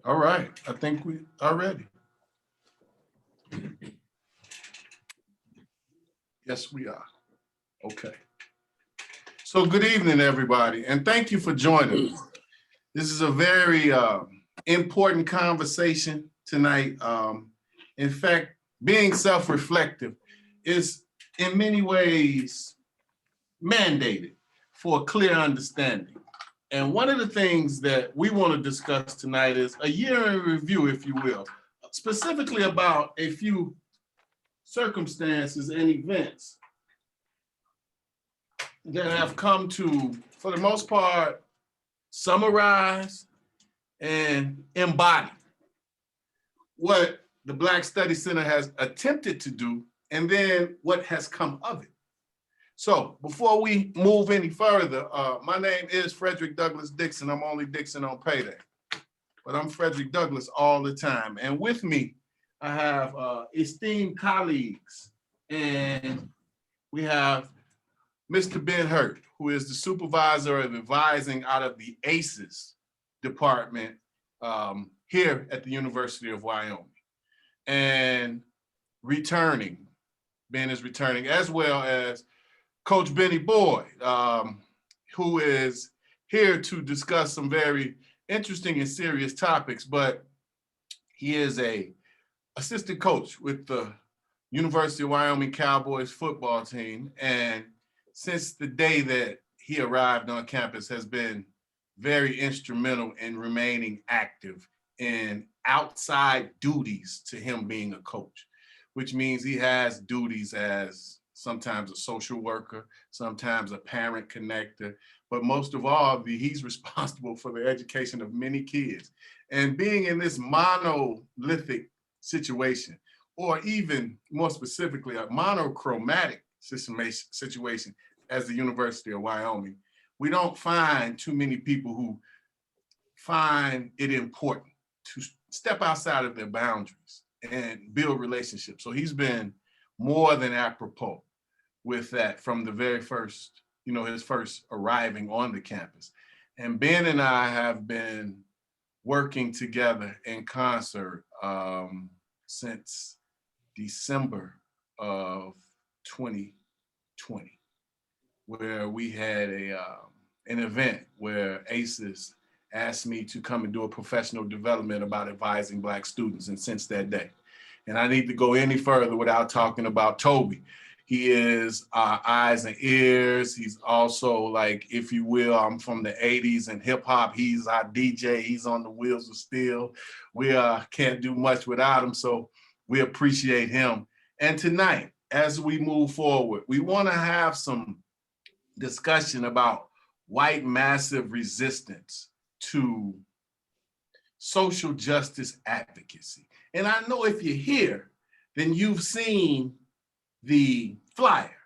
All right, I think we are ready. Yes, we are. Okay. So good evening, everybody, and thank you for joining us. This is a very important conversation tonight. In fact, being self-reflective is in many ways mandated for a clear understanding. And one of the things that we want to discuss tonight is a year in review, if you will, specifically about a few circumstances and events that have come to, for the most part, summarize and embody what the Black Study Center has attempted to do and then what has come of it. So before we move any further, my name is Frederick Douglass Dixon. I'm only Dixon on payday, but I'm Frederick Douglass all the time. And with me, I have esteemed colleagues, and we have Mr. Ben Hurt, who is the supervisor of advising out of the ACES department here at the University of Wyoming. And returning, Ben is returning, as well as Coach Benny Boyd, who is here to discuss some very interesting and serious topics, but he is a assistant coach with the University of Wyoming Cowboys football team. And since the day that he arrived on campus has been very instrumental in remaining active in outside duties to him being a coach, which means he has duties as sometimes a social worker, sometimes a parent connector, but most of all, he's responsible for the education of many kids. And being in this monolithic situation, or even more specifically, a monochromatic situation as the University of Wyoming, we don't find too many people who find it important to step outside of their boundaries and build relationships. So he's been more than apropos with that from the very first, his first arriving on the campus. And Ben and I have been working together in concert since December of 2020, where we had an event where ACES asked me to come and do a professional development about advising Black students, and since that day. And I need to go any further without talking about Toby. He is our eyes and ears. He's also, like, if you will, I'm from the 80s and hip hop. He's our DJ. He's on the wheels of steel. We can't do much without him, so we appreciate him. And tonight, as we move forward, we want to have some discussion about white massive resistance to social justice advocacy. And I know if you're here, then you've seen the flyer,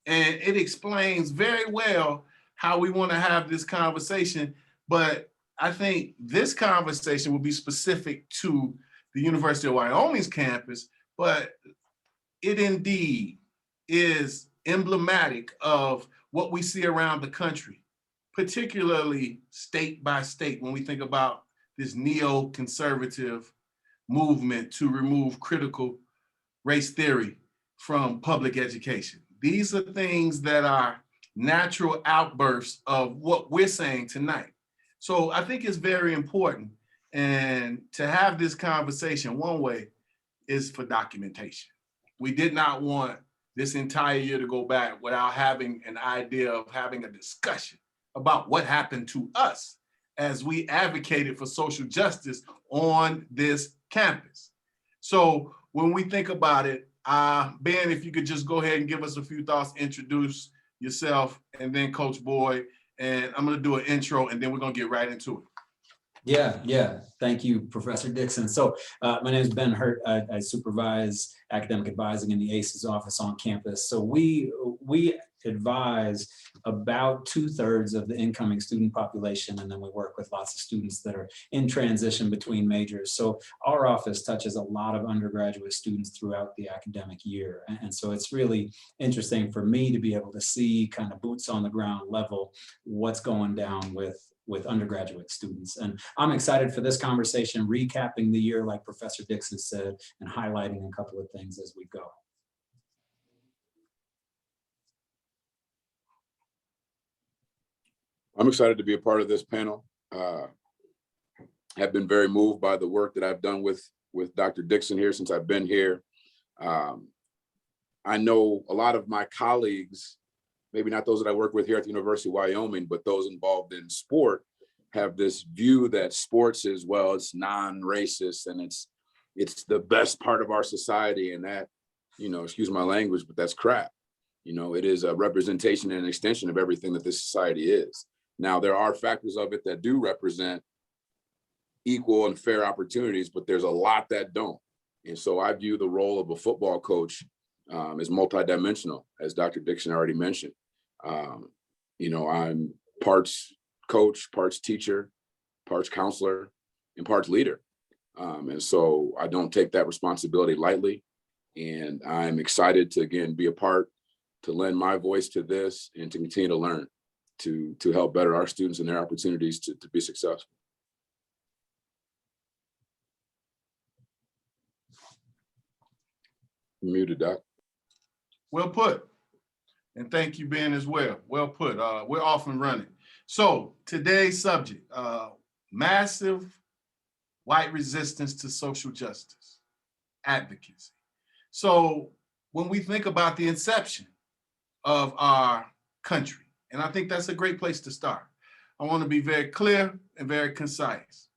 and it explains very well how we want to have this conversation. But I think this conversation will be specific to the University of Wyoming's campus, but it indeed is emblematic of what we see around the country, particularly state by state, when we think about this neoconservative movement to remove critical race theory from public education. These are things that are natural outbursts of what we're saying tonight. So I think it's very important, and to have this conversation, one way is for documentation. We did not want this entire year to go back without having an idea of having a discussion about what happened to us as we advocated for social justice on this campus. So when we think about it, Ben, if you could just go ahead and give us a few thoughts, introduce yourself, and then Coach Boyd, and I'm gonna do an intro, and then we're gonna get right into it. Yeah. Thank you, Professor Dixon. So my name is Ben Hurt. I supervise academic advising in the ACES office on campus. So we advise about 2/3 of the incoming student population, and then we work with lots of students that are in transition between majors. So our office touches a lot of undergraduate students throughout the academic year. And so it's really interesting for me to be able to see kind of boots on the ground level what's going down with undergraduate students. And I'm excited for this conversation, recapping the year like Professor Dixon said, and highlighting a couple of things as we go. I'm excited to be a part of this panel. Have been very moved by the work that I've done with Dr. Dixon here since I've been here. I know a lot of my colleagues, maybe not those that I work with here at the University of Wyoming, but those involved in sport, have this view that sports is, well, it's non-racist and it's the best part of our society, and that, excuse my language, but that's crap. It is a representation and an extension of everything that this society is. Now, there are factors of it that do represent equal and fair opportunities, but there's a lot that don't. And so I view the role of a football coach as multidimensional, as Dr. Dixon already mentioned. I'm parts coach, parts teacher, parts counselor, and parts leader. And so I don't take that responsibility lightly. And I'm excited to, again, be a part, to lend my voice to this and to continue to learn, to help better our students and their opportunities to be successful. Muted, Doc. Well put. And thank you, Ben, as well. Well put. We're off and running. So today's subject, massive white resistance to social justice, advocacy. So when we think about the inception of our country, and I think that's a great place to start, I want to be very clear and very concise.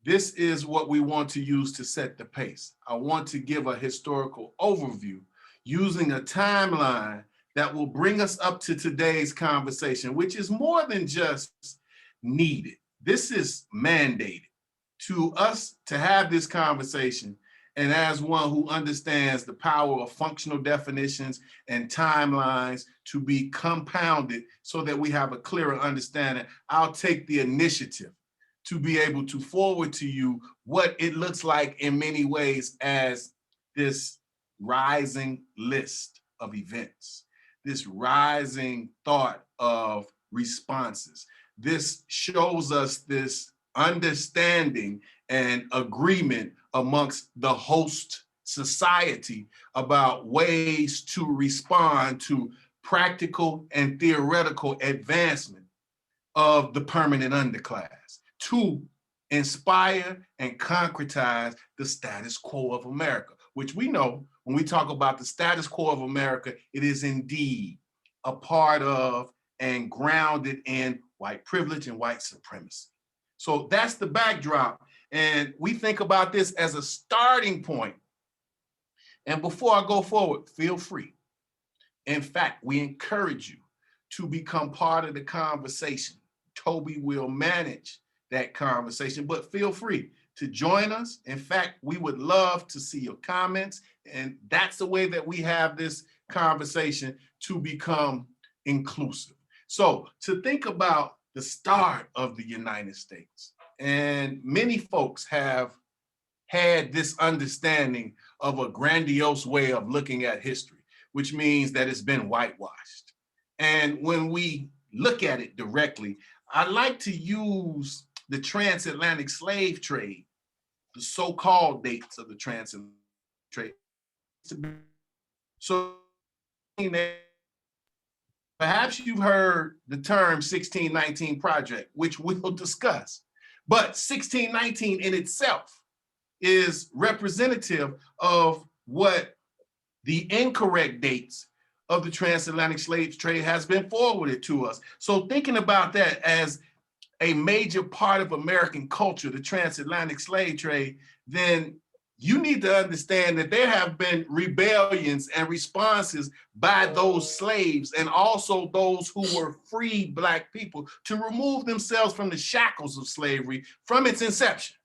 This is what we want to use to set the pace. I want to give a historical overview using a timeline that will bring us up to today's conversation, which is more than just needed. This is mandated to us to have this conversation, and as one who understands the power of functional definitions and timelines to be compounded so that we have a clearer understanding, I'll take the initiative to be able to forward to you what it looks like in many ways as this rising list of events, this rising thought of responses. This shows us this understanding and agreement amongst the host society about ways to respond to practical and theoretical advancement of the permanent underclass, to inspire and concretize the status quo of America, which we know when we talk about the status quo of America, it is indeed a part of and grounded in white privilege and white supremacy. So that's the backdrop. And we think about this as a starting point. And before I go forward, feel free. In fact, we encourage you to become part of the conversation. Toby will manage that conversation, but feel free to join us. In fact, we would love to see your comments. And that's the way that we have this conversation to become inclusive. So to think about the start of the United States, and many folks have had this understanding of a grandiose way of looking at history, which means that it's been whitewashed. And when we look at it directly, I like to use the transatlantic slave trade, the so-called dates of the transatlantic trade. So perhaps you've heard the term 1619 Project, which we'll discuss. But 1619 in itself is representative of what the incorrect dates of the transatlantic slave trade has been forwarded to us. So thinking about that as a major part of American culture, the transatlantic slave trade, then you need to understand that there have been rebellions and responses by those slaves and also those who were free Black people to remove themselves from the shackles of slavery from its inception.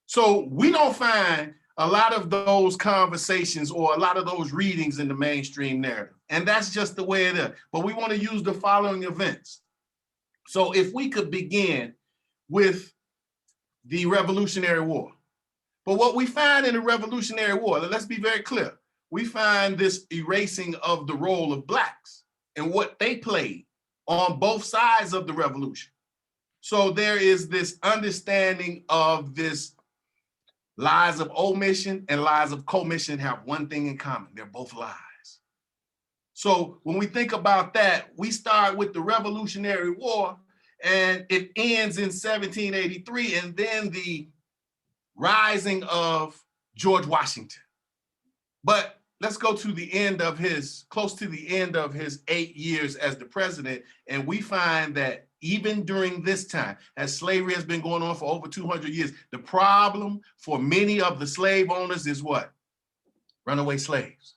So we don't find a lot of those conversations or a lot of those readings in the mainstream narrative. And that's just the way it is. But we want to use the following events. So if we could begin with the Revolutionary War. But what we find in the Revolutionary War, let's be very clear, we find this erasing of the role of Blacks and what they played on both sides of the revolution. So there is this understanding of this lies of omission and lies of commission have one thing in common. They're both lies. So when we think about that, we start with the Revolutionary War and it ends in 1783, and then the rising of George Washington. But let's go to the end of close to the end of his 8 years as the president, and we find that even during this time, as slavery has been going on for over 200 years, the problem for many of the slave owners is what? Runaway slaves.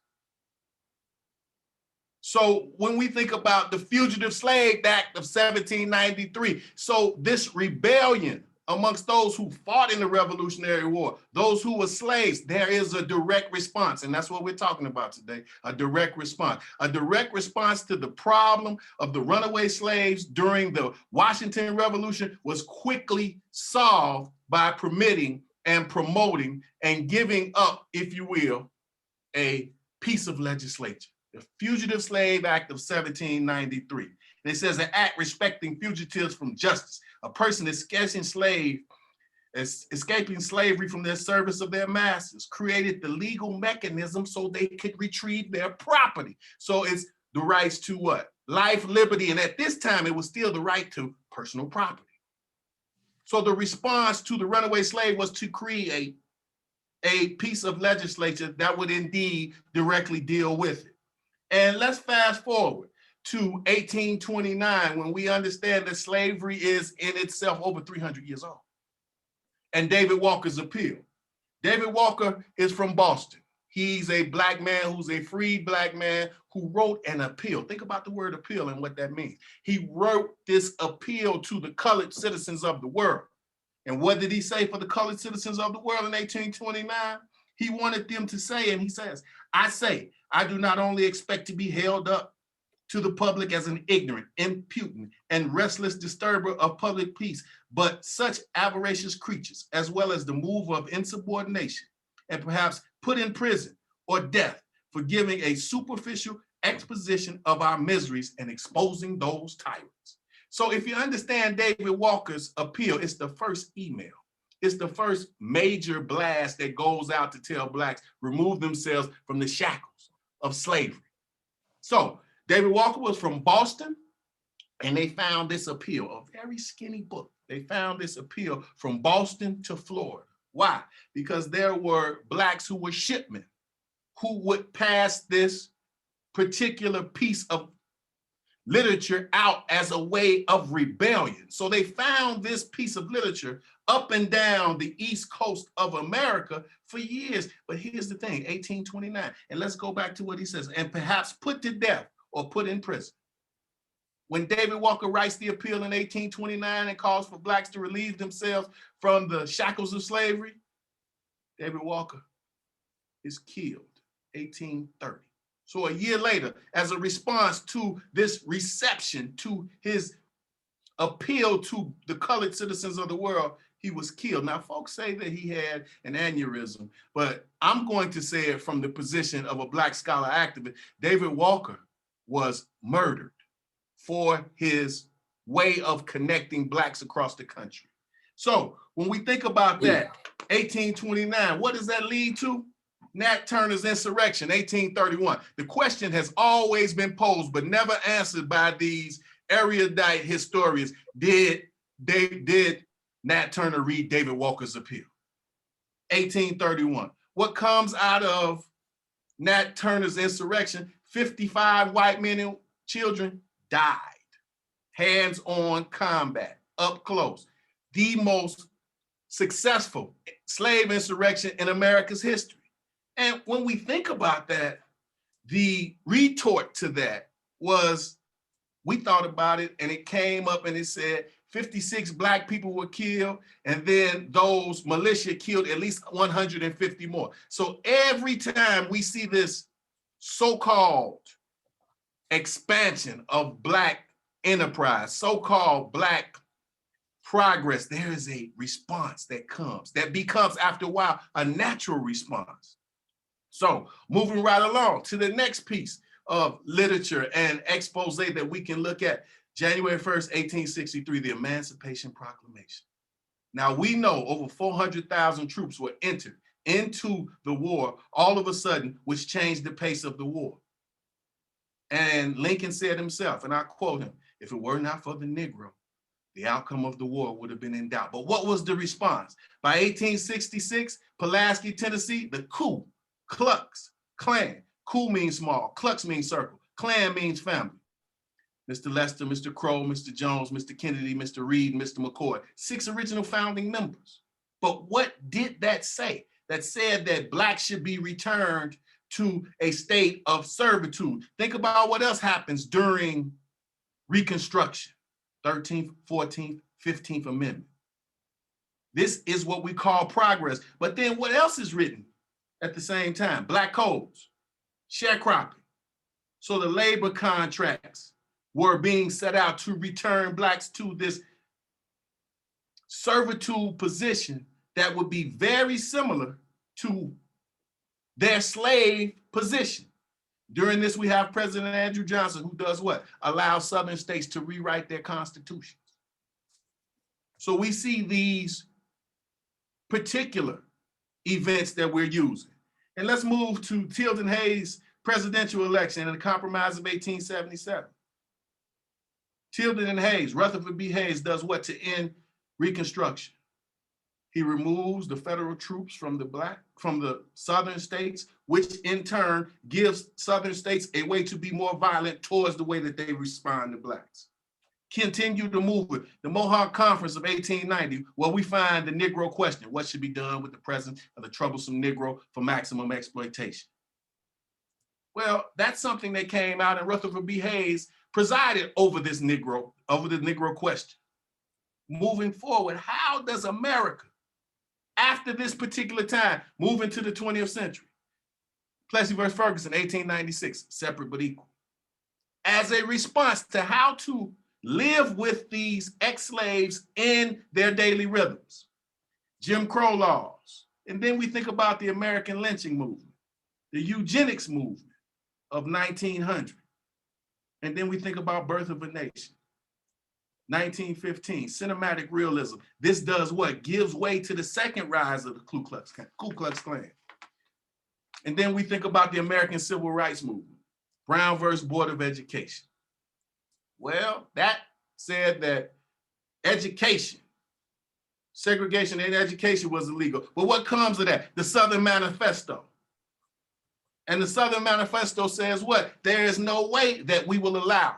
So when we think about the Fugitive Slave Act of 1793, so this rebellion amongst those who fought in the Revolutionary War, those who were slaves, there is a direct response. And that's what we're talking about today, a direct response. A direct response to the problem of the runaway slaves during the Washington Revolution was quickly solved by permitting and promoting and giving up, if you will, a piece of legislation, the Fugitive Slave Act of 1793. And it says an act respecting fugitives from justice. A person escaping slavery from their service of their masters, created the legal mechanism so they could retrieve their property. So it's the rights to what? Life, liberty, and at this time, it was still the right to personal property. So the response to the runaway slave was to create a piece of legislation that would indeed directly deal with it. And let's fast forward to 1829, when we understand that slavery is in itself over 300 years old. And David Walker's appeal. David Walker is from Boston. He's a Black man who's a freed Black man who wrote an appeal. Think about the word appeal and what that means. He wrote this appeal to the colored citizens of the world. And what did he say for the colored citizens of the world in 1829? He wanted them to say, and he says, I say, I do not only expect to be held up to the public as an ignorant, impudent, and restless disturber of public peace, but such avaricious creatures, as well as the mover of insubordination, and perhaps put in prison or death for giving a superficial exposition of our miseries and exposing those tyrants. So if you understand David Walker's appeal, it's the first email. It's the first major blast that goes out to tell Blacks remove themselves from the shackles of slavery. So David Walker was from Boston, and they found this appeal, a very skinny book. They found this appeal from Boston to Florida. Why? Because there were Blacks who were shipmen who would pass this particular piece of literature out as a way of rebellion. So they found this piece of literature up and down the East Coast of America for years. But here's the thing, 1829, and let's go back to what he says, and perhaps put to death or put in prison. When David Walker writes the appeal in 1829 and calls for Blacks to relieve themselves from the shackles of slavery, David Walker is killed, 1830. So a year later, as a response to this reception, to his appeal to the colored citizens of the world, he was killed. Now, folks say that he had an aneurysm, but I'm going to say it from the position of a Black scholar activist. David Walker was murdered for his way of connecting Blacks across the country. So when we think about that, 1829, what does that lead to? Nat Turner's insurrection, 1831. The question has always been posed, but never answered by these erudite historians. Did Nat Turner read David Walker's appeal? 1831. What comes out of Nat Turner's insurrection? 55 white men and children died. Hands-on combat, up close. The most successful slave insurrection in America's history. And when we think about that, the retort to that was, we thought about it and it came up and it said, 56 Black people were killed, and then those militia killed at least 150 more. So every time we see this so-called expansion of Black enterprise, so-called Black progress, there is a response that comes, that becomes after a while a natural response. So moving right along to the next piece of literature and expose that we can look at, January 1st, 1863, the Emancipation Proclamation. Now we know over 400,000 troops were entered into the war all of a sudden, which changed the pace of the war. And Lincoln said himself, and I quote him, "If it were not for the Negro, the outcome of the war would have been in doubt." But what was the response? By 1866, Pulaski, Tennessee, the Ku Klux Klan. Ku means small, Klux means circle, Klan means family. Mr. Lester, Mr. Crow, Mr. Jones, Mr. Kennedy, Mr. Reed, Mr. McCoy, 6 original founding members. But what did that say? That said that Blacks should be returned to a state of servitude. Think about what else happens during Reconstruction, 13th, 14th, 15th Amendment. This is what we call progress. But then what else is written at the same time? Black codes, sharecropping. So the labor contracts were being set out to return Blacks to this servitude position that would be very similar to their slave position. During this, we have President Andrew Johnson, who does what? Allows Southern states to rewrite their constitutions. So we see these particular events that we're using. And let's move to Tilden Hayes' presidential election and the Compromise of 1877. Tilden and Hayes, Rutherford B. Hayes does what to end Reconstruction? He removes the federal troops from the Southern states, which in turn gives Southern states a way to be more violent towards the way that they respond to Blacks. Continue to move it. The Mohawk Conference of 1890, where we find the Negro question: what should be done with the presence of the troublesome Negro for maximum exploitation? Well, that's something that came out, and Rutherford B. Hayes presided over this Negro question. Moving forward, how does America, after this particular time, move into the 20th century? Plessy versus Ferguson, 1896, separate but equal. As a response to how to live with these ex-slaves in their daily rhythms. Jim Crow laws. And then we think about the American lynching movement, the eugenics movement of 1900. And then we think about Birth of a Nation. 1915, cinematic realism. This does what? Gives way to the second rise of the Ku Klux Klan. And then we think about the American Civil Rights Movement, Brown versus Board of Education. Well, that said that education, segregation in education was illegal. But what comes of that? The Southern Manifesto. And the Southern Manifesto says what? There is no way that we will allow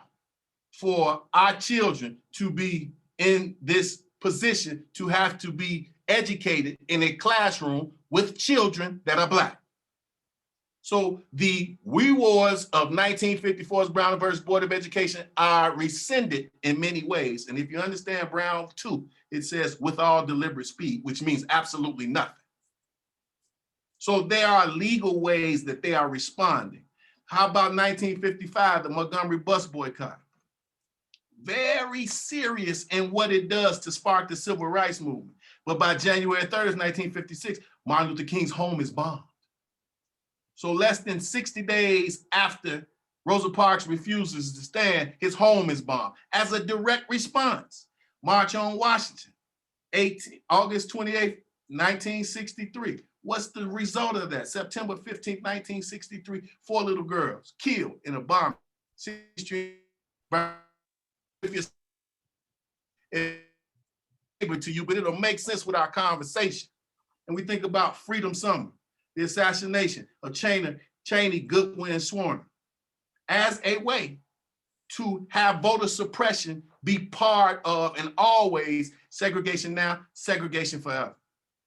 for our children to be in this position to have to be educated in a classroom with children that are Black. So the rewards of 1954's Brown versus Board of Education are rescinded in many ways. And if you understand Brown 2, it says with all deliberate speed, which means absolutely nothing. So there are legal ways that they are responding. How about 1955, the Montgomery bus boycott? Very serious in what it does to spark the civil rights movement. But by January 3rd, 1956, Martin Luther King's home is bombed. So less than 60 days after Rosa Parks refuses to stand, his home is bombed. As a direct response, March on Washington, August 28th, 1963. What's the result of that? September 15th, 1963, 4 little girls killed in a bomb. To you, but it'll make sense with our conversation. And we think about Freedom Summer, the assassination of Cheney, Goodwin, and Swarner, as a way to have voter suppression be part of, and always, segregation now, segregation forever.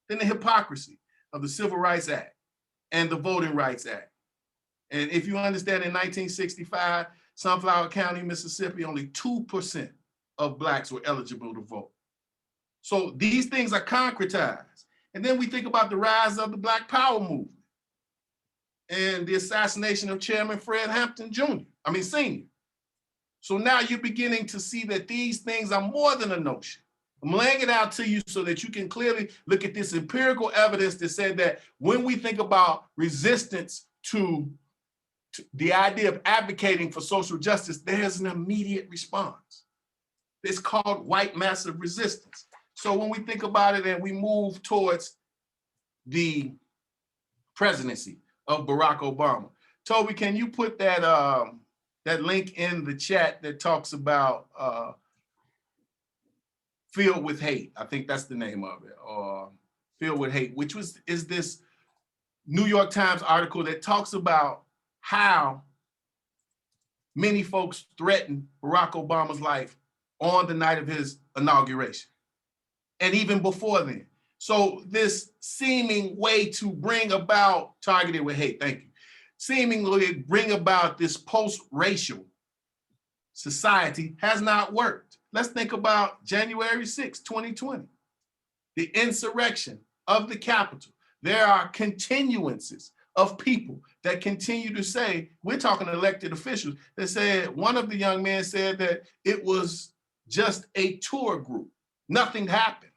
Then the hypocrisy of the Civil Rights Act and the Voting Rights Act. And if you understand, in 1965, Sunflower County, Mississippi, only 2% of Blacks were eligible to vote. So these things are concretized. And then we think about the rise of the Black Power movement and the assassination of Chairman Fred Hampton Sr. So now you're beginning to see that these things are more than a notion. I'm laying it out to you so that you can clearly look at this empirical evidence that said that when we think about resistance to the idea of advocating for social justice, there's an immediate response. It's called white massive resistance. So when we think about it and we move towards the presidency of Barack Obama, Toby, can you put that that link in the chat that talks about Filled with Hate? I think that's the name of it, or Filled with Hate, which is this New York Times article that talks about how many folks threatened Barack Obama's life on the night of his inauguration, and even before then. So this seeming way to bring about, targeted with hate, thank you, seemingly bring about this post-racial society has not worked. Let's think about January 6, 2020, the insurrection of the Capitol. There are continuances of people that continue to say, we're talking elected officials, that said, one of the young men said that it was just a tour group. Nothing happened.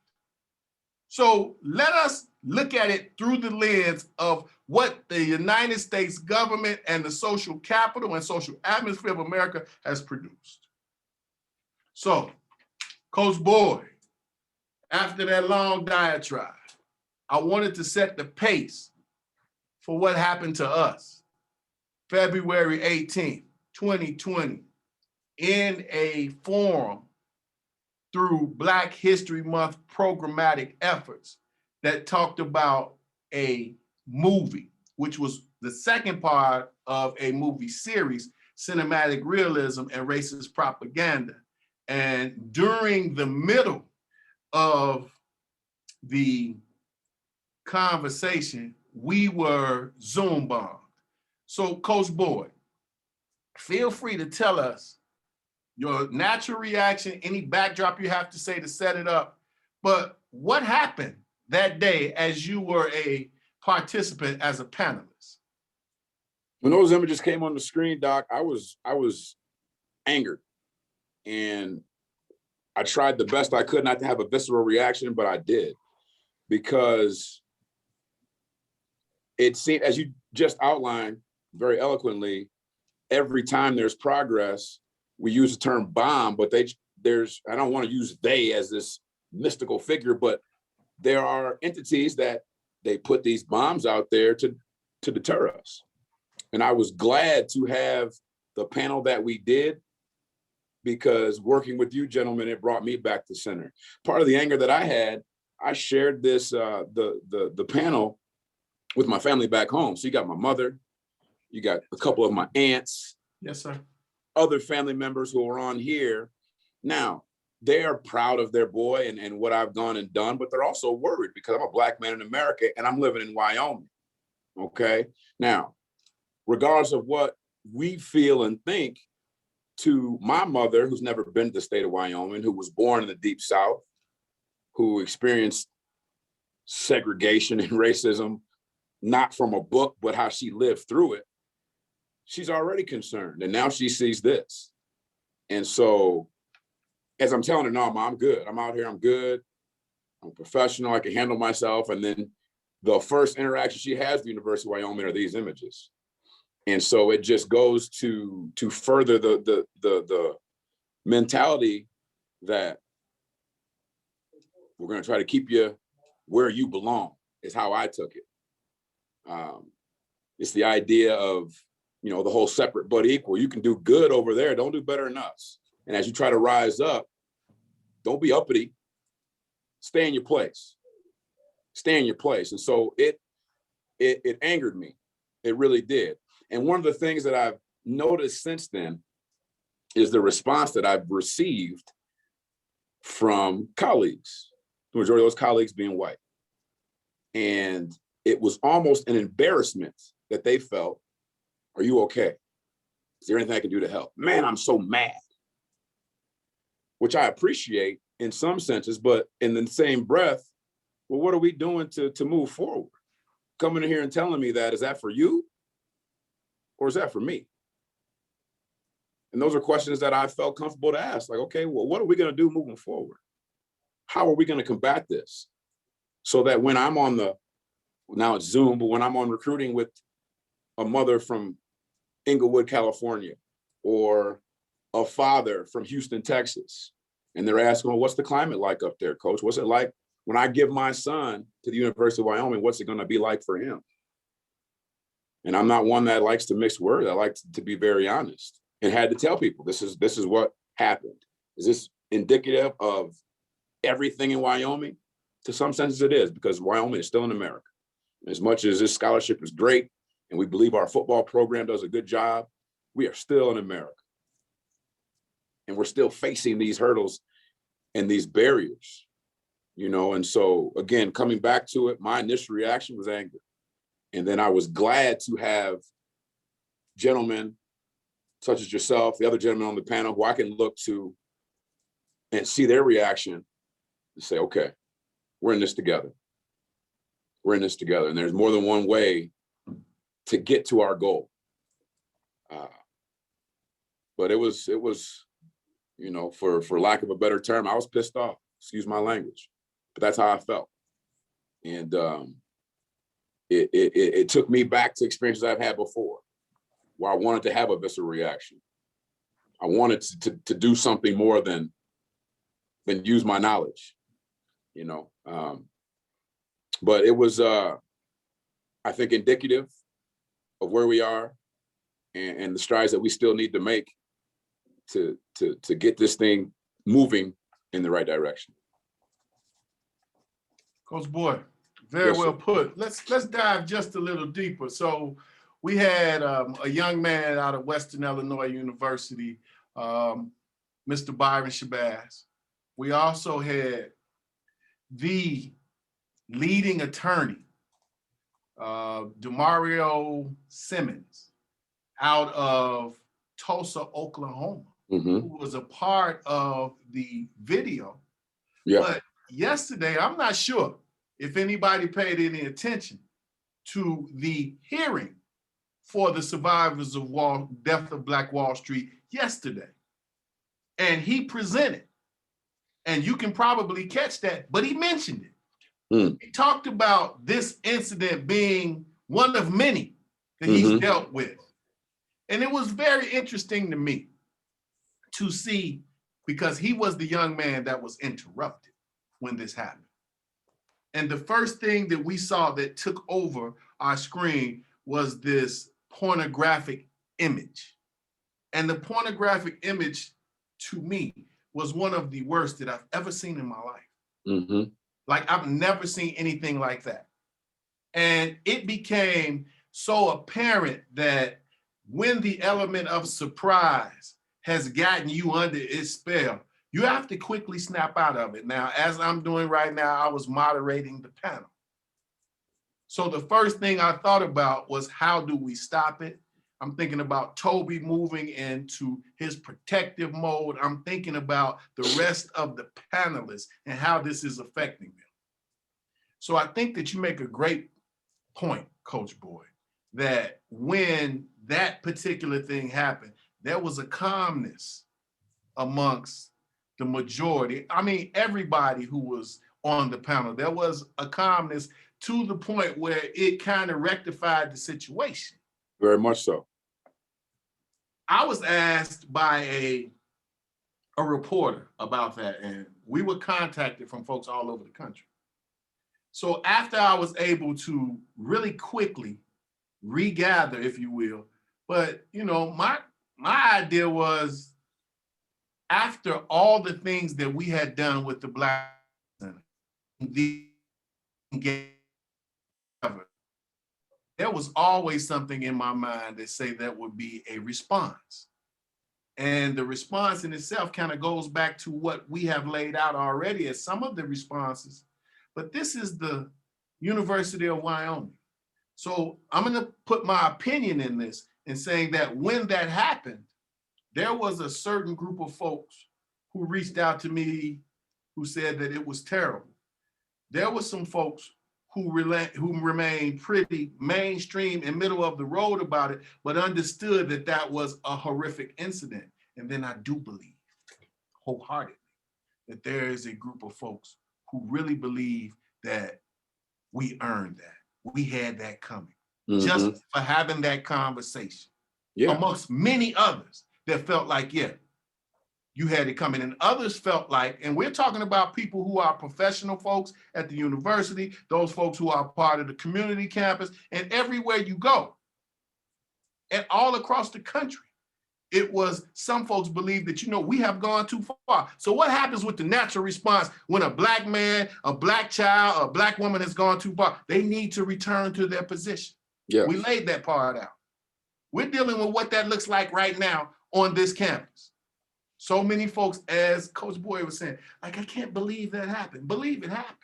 So let us look at it through the lens of what the United States government and the social capital and social atmosphere of America has produced. So, Coach Boyd, after that long diatribe, I wanted to set the pace for what happened to us February 18th, 2020, in a forum through Black History Month programmatic efforts that talked about a movie, which was the second part of a movie series, Cinematic Realism and Racist Propaganda. And during the middle of the conversation, we were Zoom bombed. So Coach Boyd, feel free to tell us your natural reaction, any backdrop you have to say to set it up. But what happened that day as you were a participant as a panelist? When those images came on the screen, Doc, I was angered. And I tried the best I could not to have a visceral reaction, but I did. Because it seemed, as you just outlined very eloquently, every time there's progress, we use the term bomb, but I don't want to use they as this mystical figure, but there are entities that they put these bombs out there to deter us. And I was glad to have the panel that we did, because working with you gentlemen, it brought me back to center. Part of the anger that I had, I shared this, the panel with my family back home. So you got my mother, you got a couple of my aunts. Yes, sir. Other family members who are on here. Now, they are proud of their boy and what I've gone and done, but they're also worried because I'm a Black man in America and I'm living in Wyoming, okay? Now, regardless of what we feel and think, to my mother, who's never been to the state of Wyoming, who was born in the Deep South, who experienced segregation and racism, not from a book, but how she lived through it, she's already concerned. And now she sees this. And so, as I'm telling her, no, Mom, I'm good. I'm out here, I'm good. I'm a professional, I can handle myself. And then the first interaction she has with the University of Wyoming are these images. And so it just goes to further the mentality that we're going to try to keep you where you belong, is how I took it. It's the idea of, the whole separate but equal. You can do good over there, don't do better than us. And as you try to rise up, don't be uppity, stay in your place. Stay in your place. And so it angered me. It really did. And one of the things that I've noticed since then is the response that I've received from colleagues, the majority of those colleagues being white. And it was almost an embarrassment that they felt, are you okay? Is there anything I can do to help? Man, I'm so mad. which I appreciate in some senses, but in the same breath, well, what are we doing to move forward? Coming in here and telling me that, is that for you or is that for me? And those are questions that I felt comfortable to ask. Like, okay, well, what are we going to do moving forward? How are we going to combat this? So that when I'm on now it's Zoom, but when I'm on recruiting with a mother from Inglewood, California, or a father from Houston, Texas, and they're asking, well, what's the climate like up there, coach? What's it like when I give my son to the University of Wyoming? What's it going to be like for him? And I'm not one that likes to mix words. I like to be very honest and had to tell people, this is what happened. Is this indicative of everything in Wyoming? To some senses it is, because Wyoming is still in America. As much as this scholarship is great, and we believe our football program does a good job, we are still in America. And we're still facing these hurdles and these barriers, you know? And so again, coming back to it, my initial reaction was anger. And then I was glad to have gentlemen such as yourself, the other gentlemen on the panel, who I can look to and see their reaction and say, okay, we're in this together. We're in this together. And there's more than one way to get to our goal. But it was, you know, for lack of a better term, I was pissed off, excuse my language, but that's how I felt. And it took me back to experiences I've had before, where I wanted to have a visceral reaction. I wanted to do something more than use my knowledge, you know. But it was, I think, indicative of where we are and the strides that we still need to make to get this thing moving in the right direction. Coach Boyd, very Yes, well sir. put. Let's dive just a little deeper. So we had a young man out of Western Illinois University, Mr. Byron Shabazz. We also had the leading attorney, Demario Simmons, out of Tulsa, Oklahoma, Mm-hmm. who was a part of the video. Yeah. But yesterday, I'm not sure if anybody paid any attention to the hearing for the survivors of death of Black Wall Street yesterday. And he presented, and you can probably catch that, but he mentioned it. Mm. He talked about this incident being one of many that he's dealt with. And it was very interesting to me to see, because he was the young man that was interrupted when this happened. And the first thing that we saw that took over our screen was this pornographic image. And the pornographic image, to me, was one of the worst that I've ever seen in my life. Mm-hmm. Like, I've never seen anything like that. And it became so apparent that when the element of surprise has gotten you under its spell, you have to quickly snap out of it. Now, as I'm doing right now, I was moderating the panel. So the first thing I thought about was, how do we stop it? I'm thinking about Toby moving into his protective mode. I'm thinking about the rest of the panelists and how this is affecting them. So I think that you make a great point, Coach Boyd, that when that particular thing happened, there was a calmness amongst the majority. I mean, everybody who was on the panel, there was a calmness to the point where it kind of rectified the situation. Very much so. I was asked by a reporter about that, and we were contacted from folks all over the country. So after I was able to really quickly regather, if you will, but you know, my idea was, after all the things that we had done with the Black Center, there was always something in my mind that say that would be a response. And the response in itself kind of goes back to what we have laid out already as some of the responses, but this is the University of Wyoming. So I'm gonna put my opinion in this and saying that when that happened, there was a certain group of folks who reached out to me who said that it was terrible. There were some folks who remained pretty mainstream and middle of the road about it, but understood that that was a horrific incident. And then I do believe wholeheartedly that there is a group of folks who really believe that we earned that. We had that coming. Just for having that conversation. Amongst many others that felt like, yeah, you had it coming. And others felt like, and we're talking about people who are professional folks at the university, those folks who are part of the community campus, and everywhere you go, and all across the country. It was some folks believe that, we have gone too far. So what happens with the natural response when a Black man, a Black child, a Black woman has gone too far? They need to return to their position. Yes. We laid that part out. We're dealing with what that looks like right now on this campus. So many folks, as Coach Boyd was saying, like, I can't believe that happened. Believe it happened.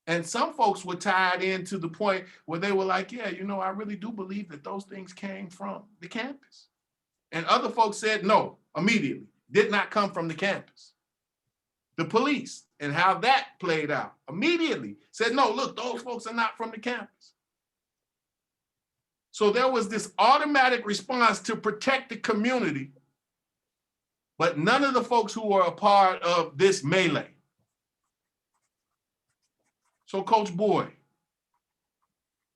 And some folks were tied in to the point where they were like, yeah, I really do believe that those things came from the campus. And other folks said, no, immediately, did not come from the campus. The police and how that played out immediately said, no, look, those folks are not from the campus. So there was this automatic response to protect the community, but none of the folks who were a part of this melee. So Coach Boyd,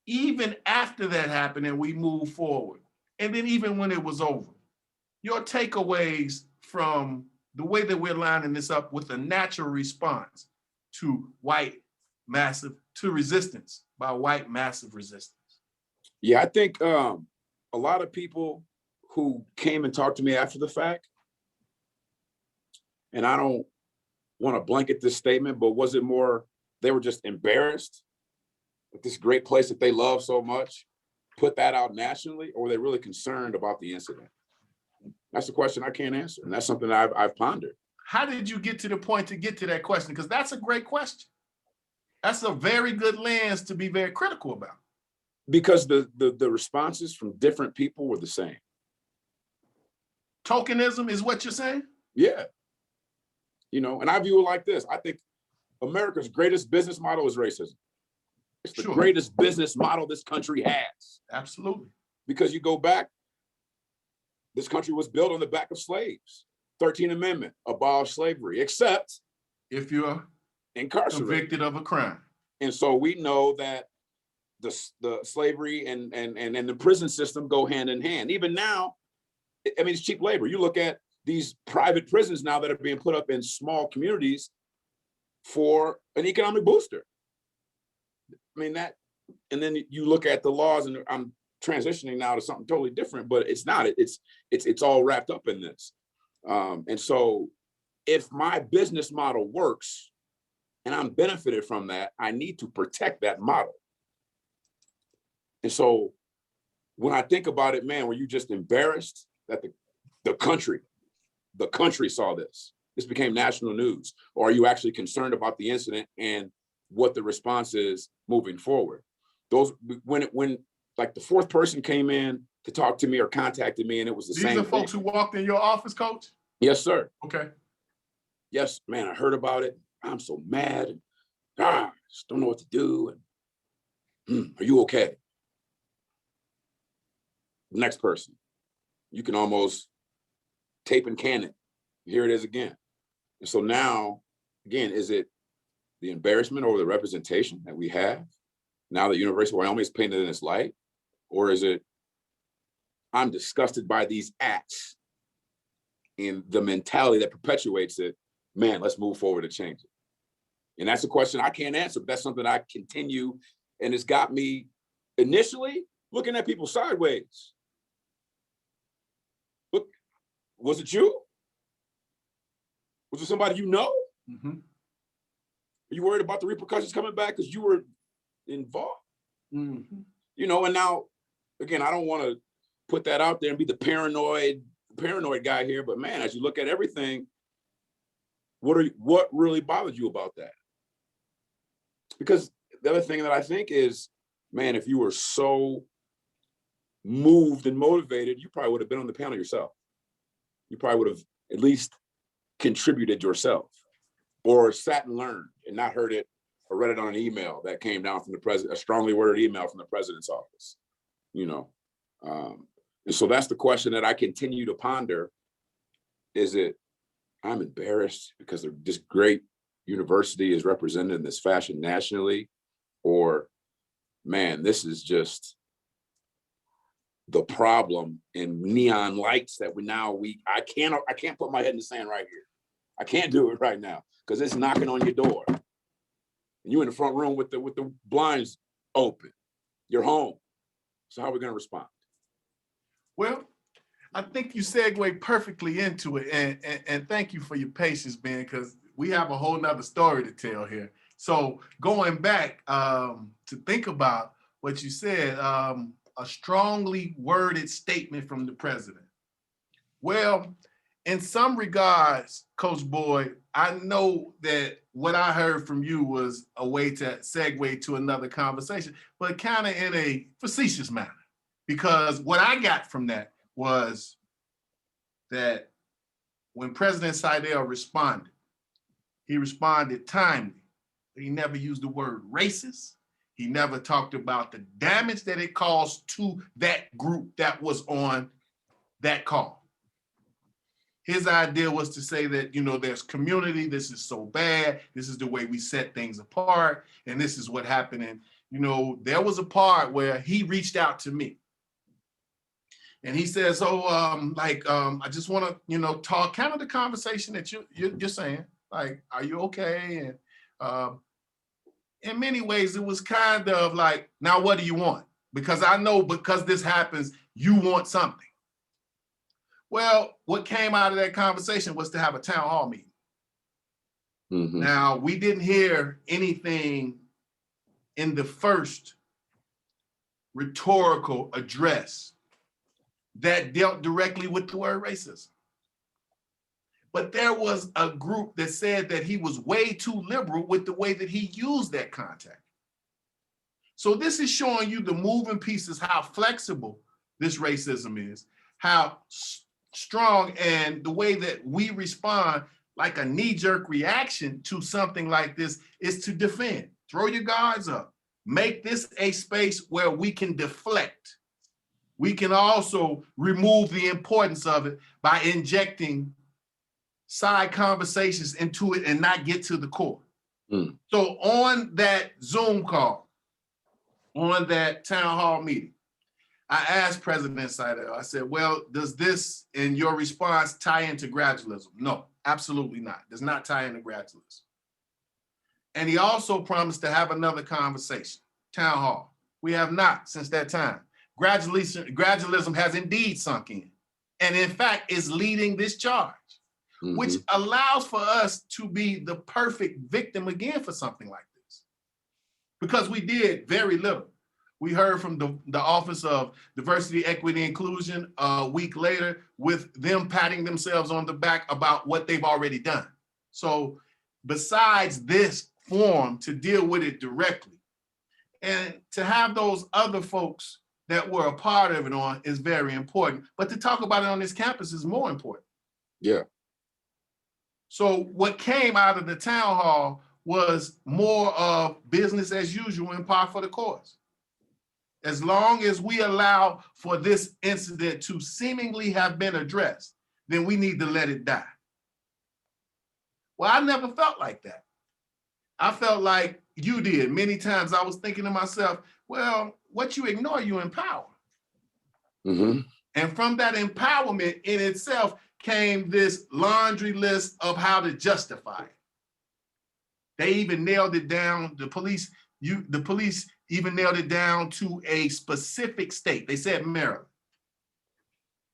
even after that happened and we moved forward, and then even when it was over, your takeaways from the way that we're lining this up with a natural response to resistance by white massive resistance. Yeah, I think a lot of people who came and talked to me after the fact, and I don't want to blanket this statement, but was it more they were just embarrassed that this great place that they love so much put that out nationally, or were they really concerned about the incident? That's a question I can't answer, and that's something that I've pondered. How did you get to the point to get to that question? Because that's a great question. That's a very good lens to be very critical about. Because the responses from different people were the same. Tokenism is what you're saying? Yeah. And I view it like this. I think America's greatest business model is racism. It's the greatest business model this country has. Absolutely. Because you go back, this country was built on the back of slaves. 13th Amendment, abolish slavery, except if you're incarcerated, convicted of a crime. And so we know that the slavery and the prison system go hand in hand. Even now, I mean, it's cheap labor. You look at these private prisons now that are being put up in small communities for an economic booster. I mean, and then you look at the laws, and I'm transitioning now to something totally different, but it's not. It's all wrapped up in this. And so if my business model works and I'm benefited from that, I need to protect that model. And so when I think about it, man, were you just embarrassed that the country saw this? This became national news. Or are you actually concerned about the incident and what the response is moving forward? When like the fourth person came in to talk to me or contacted me, and it was the same. These are folks who walked in your office, Coach? Yes, sir. Okay. Yes, man, I heard about it. I'm so mad. Just don't know what to do. And are you okay? Next person. You can almost tape and can it. Here it is again. And so now, again, is it the embarrassment over the representation that we have now that University of Wyoming is painted in this light? Or is it, I'm disgusted by these acts and the mentality that perpetuates it, man, let's move forward and change it. And that's a question I can't answer, but that's something I continue, and it's got me initially looking at people sideways. Look, was it you? Was it somebody you know? Mm-hmm. Are you worried about the repercussions coming back because you were involved? Mm-hmm. And now, again, I don't want to put that out there and be the paranoid guy here, but man, as you look at everything, what really bothered you about that? Because the other thing that I think is, man, if you were so moved and motivated, you probably would have been on the panel yourself. You probably would have at least contributed yourself or sat and learned and not heard it or read it on an email that came down from the president, a strongly worded email from the president's office, you know? And so that's the question that I continue to ponder. Is it, I'm embarrassed because this great university is represented in this fashion nationally, or man, this is just the problem in neon lights that I can't put my head in the sand right here. I can't do it right now because it's knocking on your door. And you in the front room with the blinds open. You're home. So how are we going to respond? Well, I think you segue perfectly into it. And thank you for your patience, Ben, because we have a whole nother story to tell here. So going back to think about what you said, a strongly worded statement from the president. Well, in some regards, Coach Boyd, I know that what I heard from you was a way to segue to another conversation, but kind of in a facetious manner. Because what I got from that was that when President Seidel responded, he responded timely. He never used the word racist. He never talked about the damage that it caused to that group that was on that call. His idea was to say that, there's community, this is so bad, this is the way we set things apart, and this is what happened. And, there was a part where he reached out to me. And he says, I just want to, talk kind of the conversation that you're saying, like, are you okay? And in many ways, it was kind of like, now what do you want? Because I know because this happens, you want something. Well, what came out of that conversation was to have a town hall meeting. Mm-hmm. Now, we didn't hear anything in the first rhetorical address that dealt directly with the word racism. But there was a group that said that he was way too liberal with the way that he used that contact. So this is showing you the moving pieces, how flexible this racism is, how strong, and the way that we respond like a knee-jerk reaction to something like this is to defend. Throw your guards up. Make this a space where we can deflect. We can also remove the importance of it by injecting side conversations into it and not get to the core. Mm. So on that Zoom call, on that town hall meeting, I asked President Seidel, I said, well, does this, in your response, tie into gradualism? No, absolutely not. Does not tie into gradualism. And he also promised to have another conversation, town hall. We have not since that time. Gradualism has indeed sunk in, and in fact is leading this charge, mm-hmm. which allows for us to be the perfect victim again for something like this. Because we did very little. We heard from the Office of Diversity, Equity, Inclusion a week later with them patting themselves on the back about what they've already done. So besides this forum to deal with it directly, and to have those other folks that were a part of it on is very important. But to talk about it on this campus is more important. Yeah. So what came out of the town hall was more of business as usual and par for the course. As long as we allow for this incident to seemingly have been addressed, then we need to let it die. Well, I never felt like that. I felt like you did. Many times I was thinking to myself, well, what you ignore, you empower. Mm-hmm. And from that empowerment in itself came this laundry list of how to justify it. They even nailed it down. The police even nailed it down to a specific state. They said Maryland.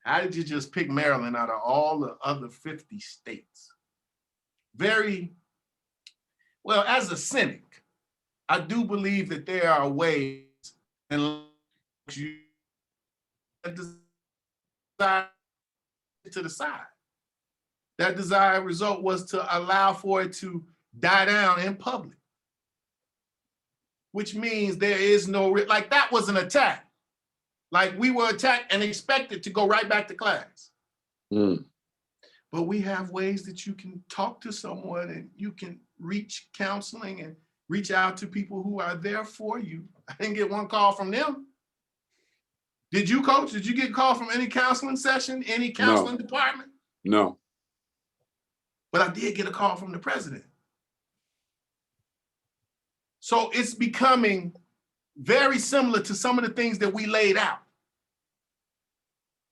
How did you just pick Maryland out of all the other 50 states? Very well, as a cynic, I do believe that there are ways and you desire to the side. That desired result was to allow for it to die down in public, which means there is no, like that was an attack. Like we were attacked and expected to go right back to class. Mm. But we have ways that you can talk to someone and you can reach counseling and reach out to people who are there for you. I didn't get one call from them. Did you, Coach? Did you get a call from any counseling session, any counseling department? No. But I did get a call from the president. So it's becoming very similar to some of the things that we laid out.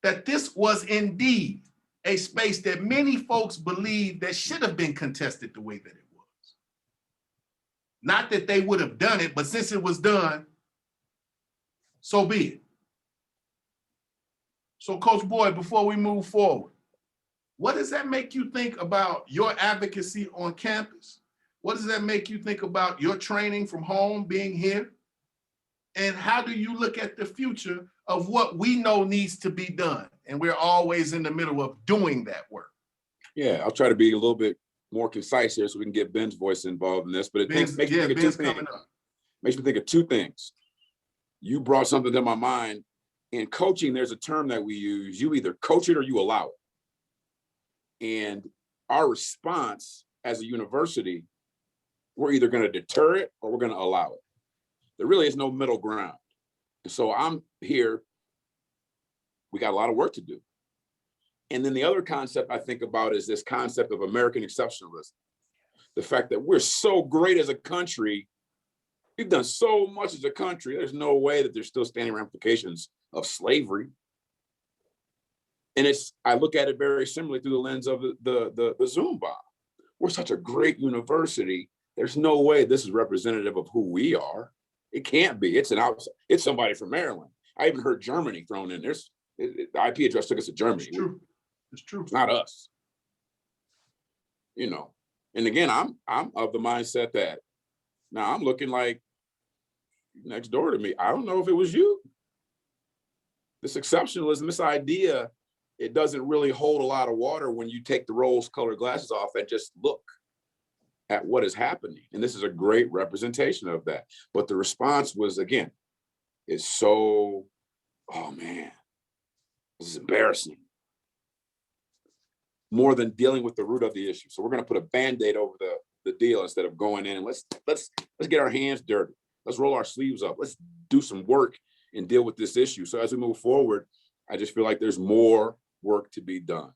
That this was indeed a space that many folks believe that should have been contested the way that it was. Not that they would have done it, but since it was done, so be it. So Coach Boyd, before we move forward, what does that make you think about your advocacy on campus? What does that make you think about your training from home, being here? And how do you look at the future of what we know needs to be done? And we're always in the middle of doing that work. Yeah, I'll try to be a little bit more concise here so we can get Ben's voice involved in this. But it makes me think of two things. Makes me think of two things. You brought something to my mind. In coaching, there's a term that we use. You either coach it or you allow it. And our response as a university, we're either going to deter it or we're going to allow it. There really is no middle ground. And so I'm here. We got a lot of work to do. And then the other concept I think about is this concept of American exceptionalism. The fact that we're so great as a country. We've done so much as a country. There's no way that there's still standing ramifications of slavery. And I look at it very similarly through the lens of the Zoom bomb. We're such a great university. There's no way this is representative of who we are. It can't be. It's somebody from Maryland. I even heard Germany thrown in. The IP address took us to Germany. It's true. It's true. It's not us. And again, I'm of the mindset that now I'm looking like next door to me. I don't know if it was you. This exceptionalism, this idea, it doesn't really hold a lot of water when you take the rose-colored glasses off and just look at what is happening. And this is a great representation of that. But the response was, again, is so, oh man, this is embarrassing. More than dealing with the root of the issue. So we're going to put a Band-Aid over the deal instead of going in and let's get our hands dirty. Let's roll our sleeves up. Let's do some work and deal with this issue. So as we move forward, I just feel like there's more work to be done.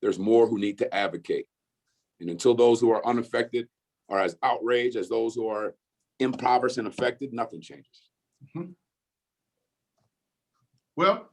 There's more who need to advocate. And until those who are unaffected are as outraged as those who are impoverished and affected, nothing changes. Mm-hmm. Well,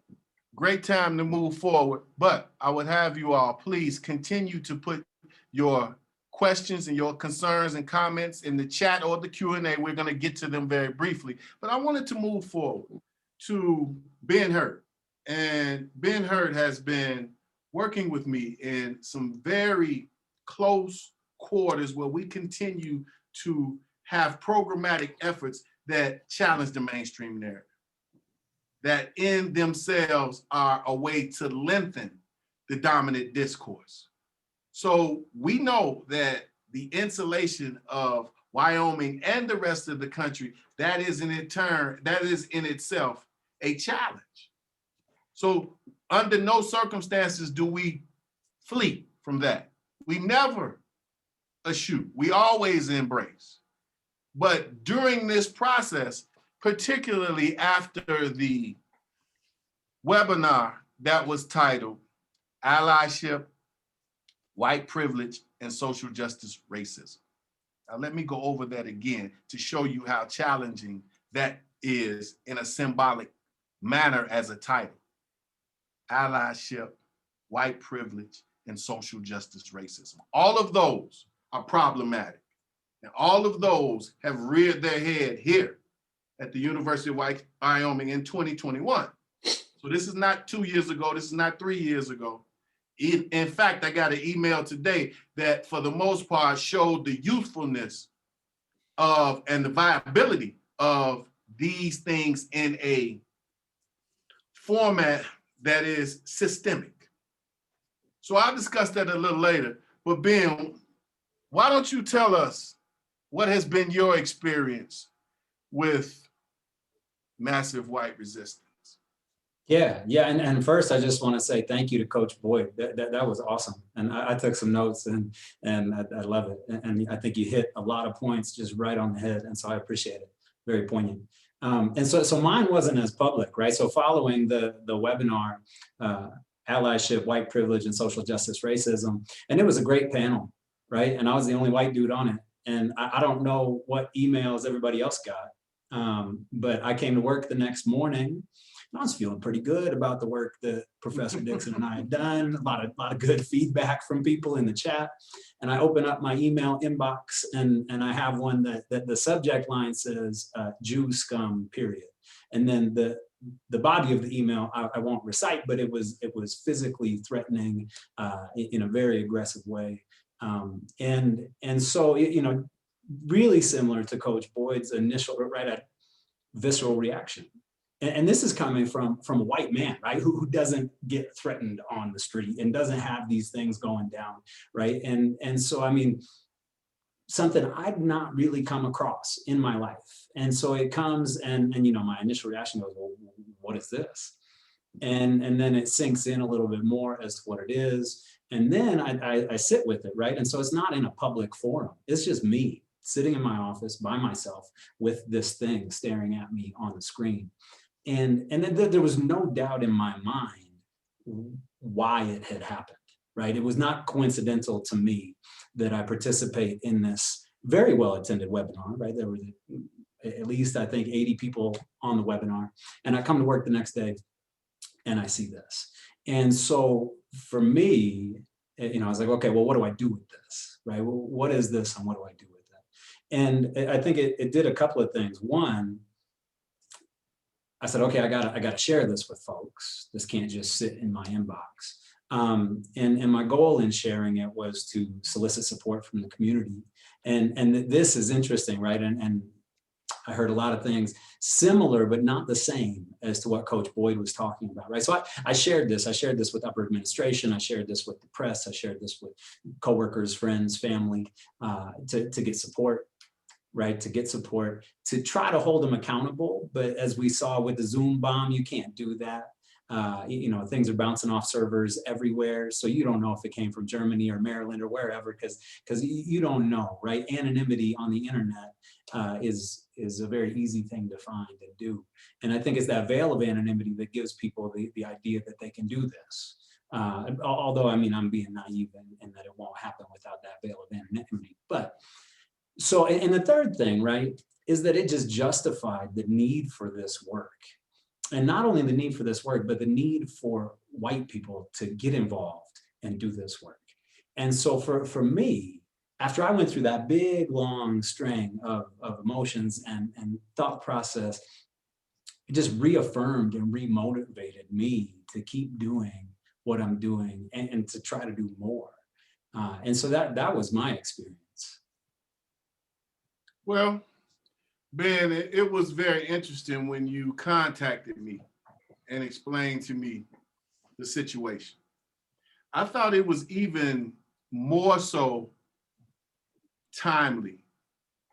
great time to move forward, but I would have you all please continue to put your questions and your concerns and comments in the chat or the Q&A. We're going to get to them very briefly, but I wanted to move forward to Ben Hurt. And Ben Hurt has been working with me in some very close quarters where we continue to have programmatic efforts that challenge the mainstream narrative, that in themselves are a way to lengthen the dominant discourse. So we know that the insulation of Wyoming and the rest of the country, that is in itself a challenge. So under no circumstances do we flee from that. We never eschew, we always embrace. But during this process, particularly after the webinar that was titled Allyship, White Privilege, and Social Justice Racism. Now let me go over that again to show you how challenging that is in a symbolic manner as a title. Allyship, white privilege, and social justice racism. All of those are problematic. And all of those have reared their head here at the University of Wyoming in 2021. So this is not 2 years ago, this is not 3 years ago. In fact, I got an email today that for the most part showed the youthfulness of and the viability of these things in a format that is systemic. So I'll discuss that a little later, but Ben, why don't you tell us what has been your experience with massive white resistance? Yeah, yeah, and first I just want to say thank you to Coach Boyd. That was awesome, and I took some notes, and I love it, and I think you hit a lot of points just right on the head, and so I appreciate it. Very poignant. And so mine wasn't as public, right? So following the webinar, uh, allyship, white privilege, and social justice racism, and it was a great panel, right? And I was the only white dude on it, and I don't know what emails everybody else got, but I came to work the next morning. I was feeling pretty good about the work that Professor Dixon and I had done, a lot of good feedback from people in the chat. And I open up my email inbox and I have one that the subject line says, Jew scum, period. And then the body of the email, I won't recite, but it was physically threatening in a very aggressive way. And so, really similar to Coach Boyd's initial, visceral reaction. And this is coming from a white man, right, who doesn't get threatened on the street and doesn't have these things going down, right? And so, I mean, something I'd not really come across in my life. And so it comes and my initial reaction goes, well, what is this? And then it sinks in a little bit more as to what it is. And then I sit with it, right? And so it's not in a public forum. It's just me sitting in my office by myself with this thing staring at me on the screen. And then there was no doubt in my mind why it had happened, right? It was not coincidental to me that I participate in this very well attended webinar, right? There were at least, I think, 80 people on the webinar. And I come to work the next day and I see this. And so for me, I was like, okay, well, what do I do with this, right? Well, what is this and what do I do with it? And I think it did a couple of things. One, I said, okay, I gotta share this with folks. This can't just sit in my inbox. And my goal in sharing it was to solicit support from the community. And this is interesting, right? And I heard a lot of things similar, but not the same as to what Coach Boyd was talking about, right? So I shared this. I shared this with upper administration. I shared this with the press. I shared this with coworkers, friends, family, to get support, right? To get support, to try to hold them accountable. But as we saw with the Zoom bomb, you can't do that. Things are bouncing off servers everywhere. So you don't know if it came from Germany or Maryland or wherever, because you don't know, right? Anonymity on the internet is a very easy thing to find and do. And I think it's that veil of anonymity that gives people the idea that they can do this. Although, I mean, I'm being naive and that it won't happen without that veil of anonymity. But so, and the third thing, right, is that it just justified the need for this work. And not only the need for this work, but the need for white people to get involved and do this work. And so for me, after I went through that big, long string of emotions and thought process, it just reaffirmed and remotivated me to keep doing what I'm doing and to try to do more. And so that was my experience. Well, Ben, it was very interesting when you contacted me and explained to me the situation. I thought it was even more so timely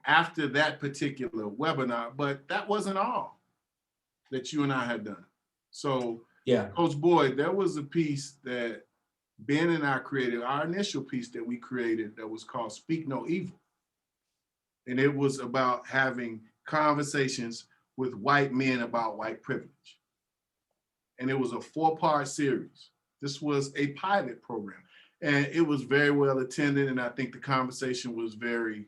after that particular webinar, but that wasn't all that you and I had done. So, yeah, Coach Boyd, there was a piece that Ben and I created, our initial piece that we created that was called Speak No Evil. And it was about having conversations with white men about white privilege. And it was a 4-part series. This was a pilot program. And it was very well attended. And I think the conversation was very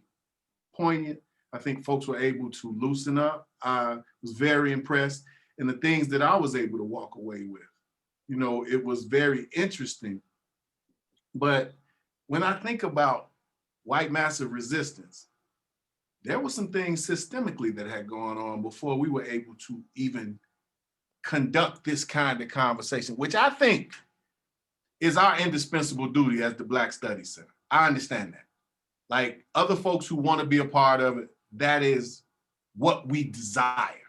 poignant. I think folks were able to loosen up. I was very impressed. And the things that I was able to walk away with, it was very interesting. But when I think about white massive resistance, there were some things systemically that had gone on before we were able to even conduct this kind of conversation, which I think is our indispensable duty as the Black Studies Center. I understand that. Like other folks who want to be a part of it, that is what we desire.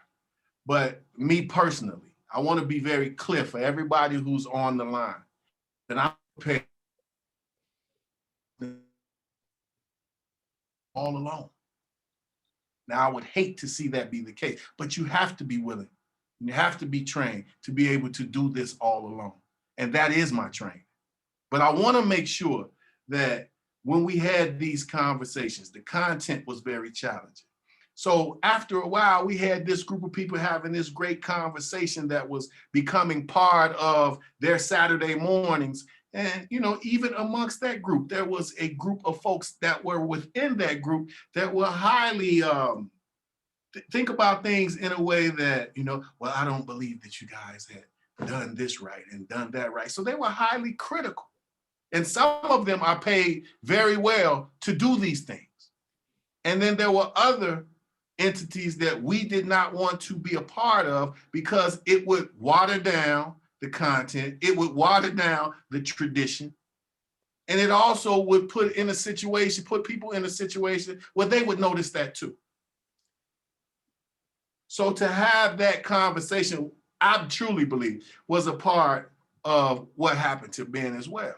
But me personally, I want to be very clear for everybody who's on the line that I'm prepared all alone. Now, I would hate to see that be the case, but you have to be willing You have to be trained to be able to do this all alone. And that is my training. But I want to make sure that when we had these conversations, the content was very challenging. So after a while, we had this group of people having this great conversation that was becoming part of their Saturday mornings. And, you know, even amongst that group, there was a group of folks that were within that group that were highly, think about things in a way that, you know, well, I don't believe that you guys had done this right and done that right. So they were highly critical. And some of them are paid very well to do these things. And then there were other entities that we did not want to be a part of because it would water down the content, it would water down the tradition, and it also would put people in a situation where they would notice that too. So to have that conversation, I truly believe, was a part of what happened to Ben as well.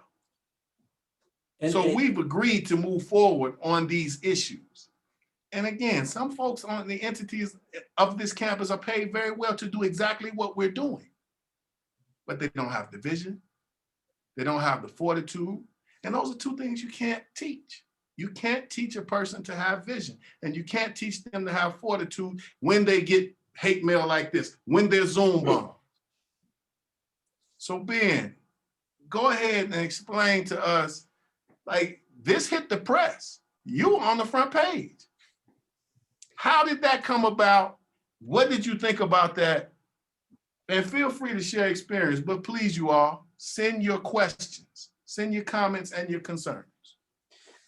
So we've agreed to move forward on these issues. And again, some folks on the entities of this campus are paid very well to do exactly what we're doing. But they don't have the vision. They don't have the fortitude. And those are two things you can't teach. You can't teach a person to have vision, and you can't teach them to have fortitude when they get hate mail like this, when they're Zoom bombed. So Ben, go ahead and explain to us, like, this hit the press. You were on the front page. How did that come about? What did you think about that? And feel free to share experience, but please, you all, send your questions, send your comments and your concerns.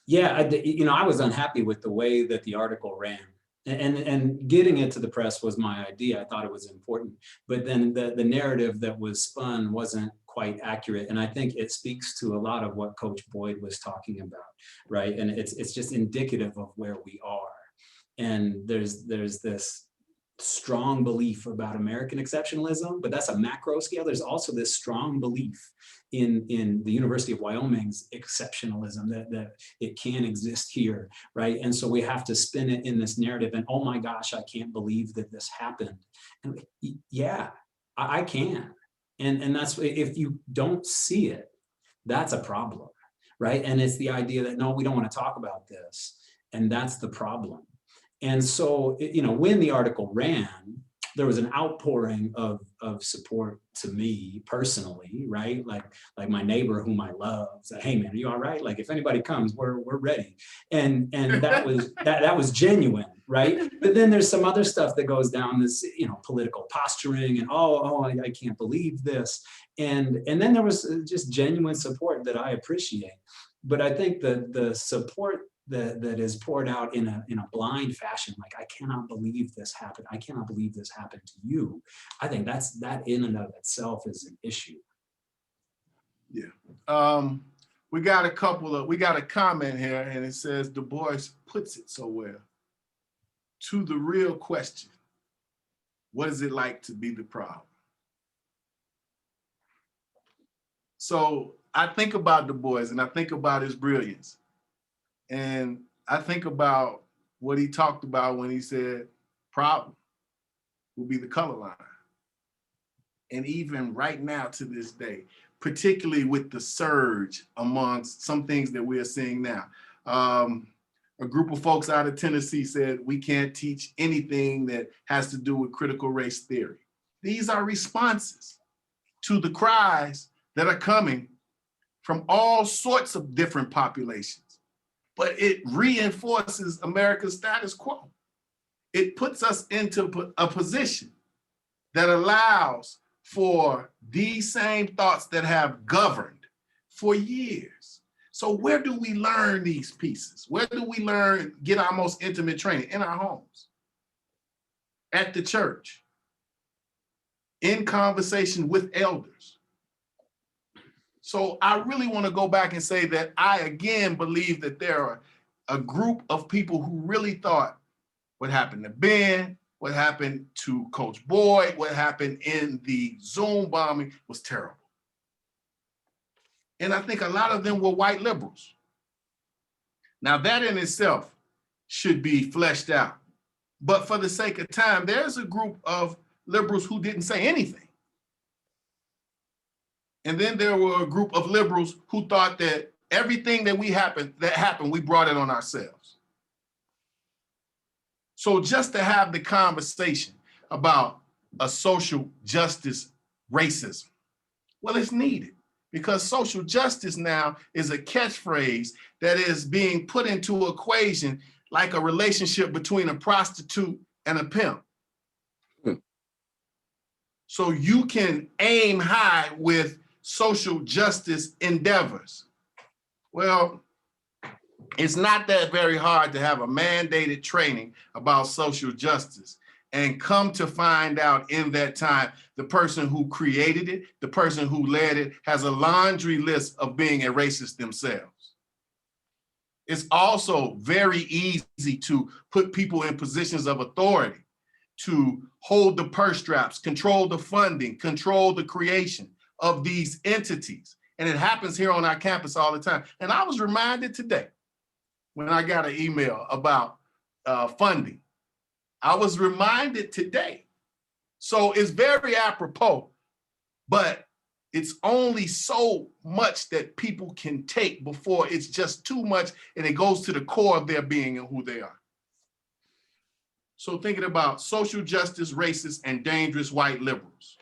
Yeah, I was unhappy with the way that the article ran. And getting it to the press was my idea. I thought it was important. But then the narrative that was spun wasn't quite accurate. And I think it speaks to a lot of what Coach Boyd was talking about, right? And it's just indicative of where we are. And there's this strong belief about American exceptionalism, but that's a macro scale. There's also this strong belief in the University of Wyoming's exceptionalism, that it can exist here, right? And so we have to spin it in this narrative, and oh my gosh, I can't believe that this happened. And yeah, I can. And that's, if you don't see it, that's a problem, right? And it's the idea that, no, we don't want to talk about this. And that's the problem. And so, when the article ran, there was an outpouring of support to me personally, right? Like my neighbor whom I love said, "Hey man, are you all right? Like, if anybody comes, we're ready." And that was that was genuine, right? But then there's some other stuff that goes down this, political posturing and I can't believe this. And then there was just genuine support that I appreciate. But I think the support that is poured out in a blind fashion, like, I cannot believe this happened. I cannot believe this happened to you. I think that in and of itself is an issue. Yeah. We got a comment here, and it says, Du Bois puts it so well. To the real question, what is it like to be the problem? So I think about Du Bois, and I think about his brilliance. And I think about what he talked about when he said problem will be the color line. And even right now to this day, particularly with the surge amongst some things that we're seeing now. A group of folks out of Tennessee said we can't teach anything that has to do with critical race theory. These are responses to the cries that are coming from all sorts of different populations. But it reinforces America's status quo. It puts us into a position that allows for these same thoughts that have governed for years. So where do we learn these pieces? Where do we get our most intimate training? In our homes, at the church, in conversation with elders. So I really want to go back and say that I, again, believe that there are a group of people who really thought what happened to Ben, what happened to Coach Boyd, what happened in the Zoom bombing was terrible. And I think a lot of them were white liberals. Now that in itself should be fleshed out. But for the sake of time, there's a group of liberals who didn't say anything. And then there were a group of liberals who thought that everything that happened, we brought it on ourselves. So just to have the conversation about a social justice racism, well, it's needed because social justice now is a catchphrase that is being put into equation like a relationship between a prostitute and a pimp. So you can aim high with social justice endeavors. Well, it's not that very hard to have a mandated training about social justice and come to find out in that time, the person who created it, the person who led it, has a laundry list of being a racist themselves. It's also very easy to put people in positions of authority to hold the purse strings, control the funding, control the creation of these entities. And it happens here on our campus all the time. And I was reminded today when I got an email about funding. I was reminded today. So it's very apropos, but it's only so much that people can take before it's just too much and it goes to the core of their being and who they are. So thinking about social justice, racist, and dangerous white liberals.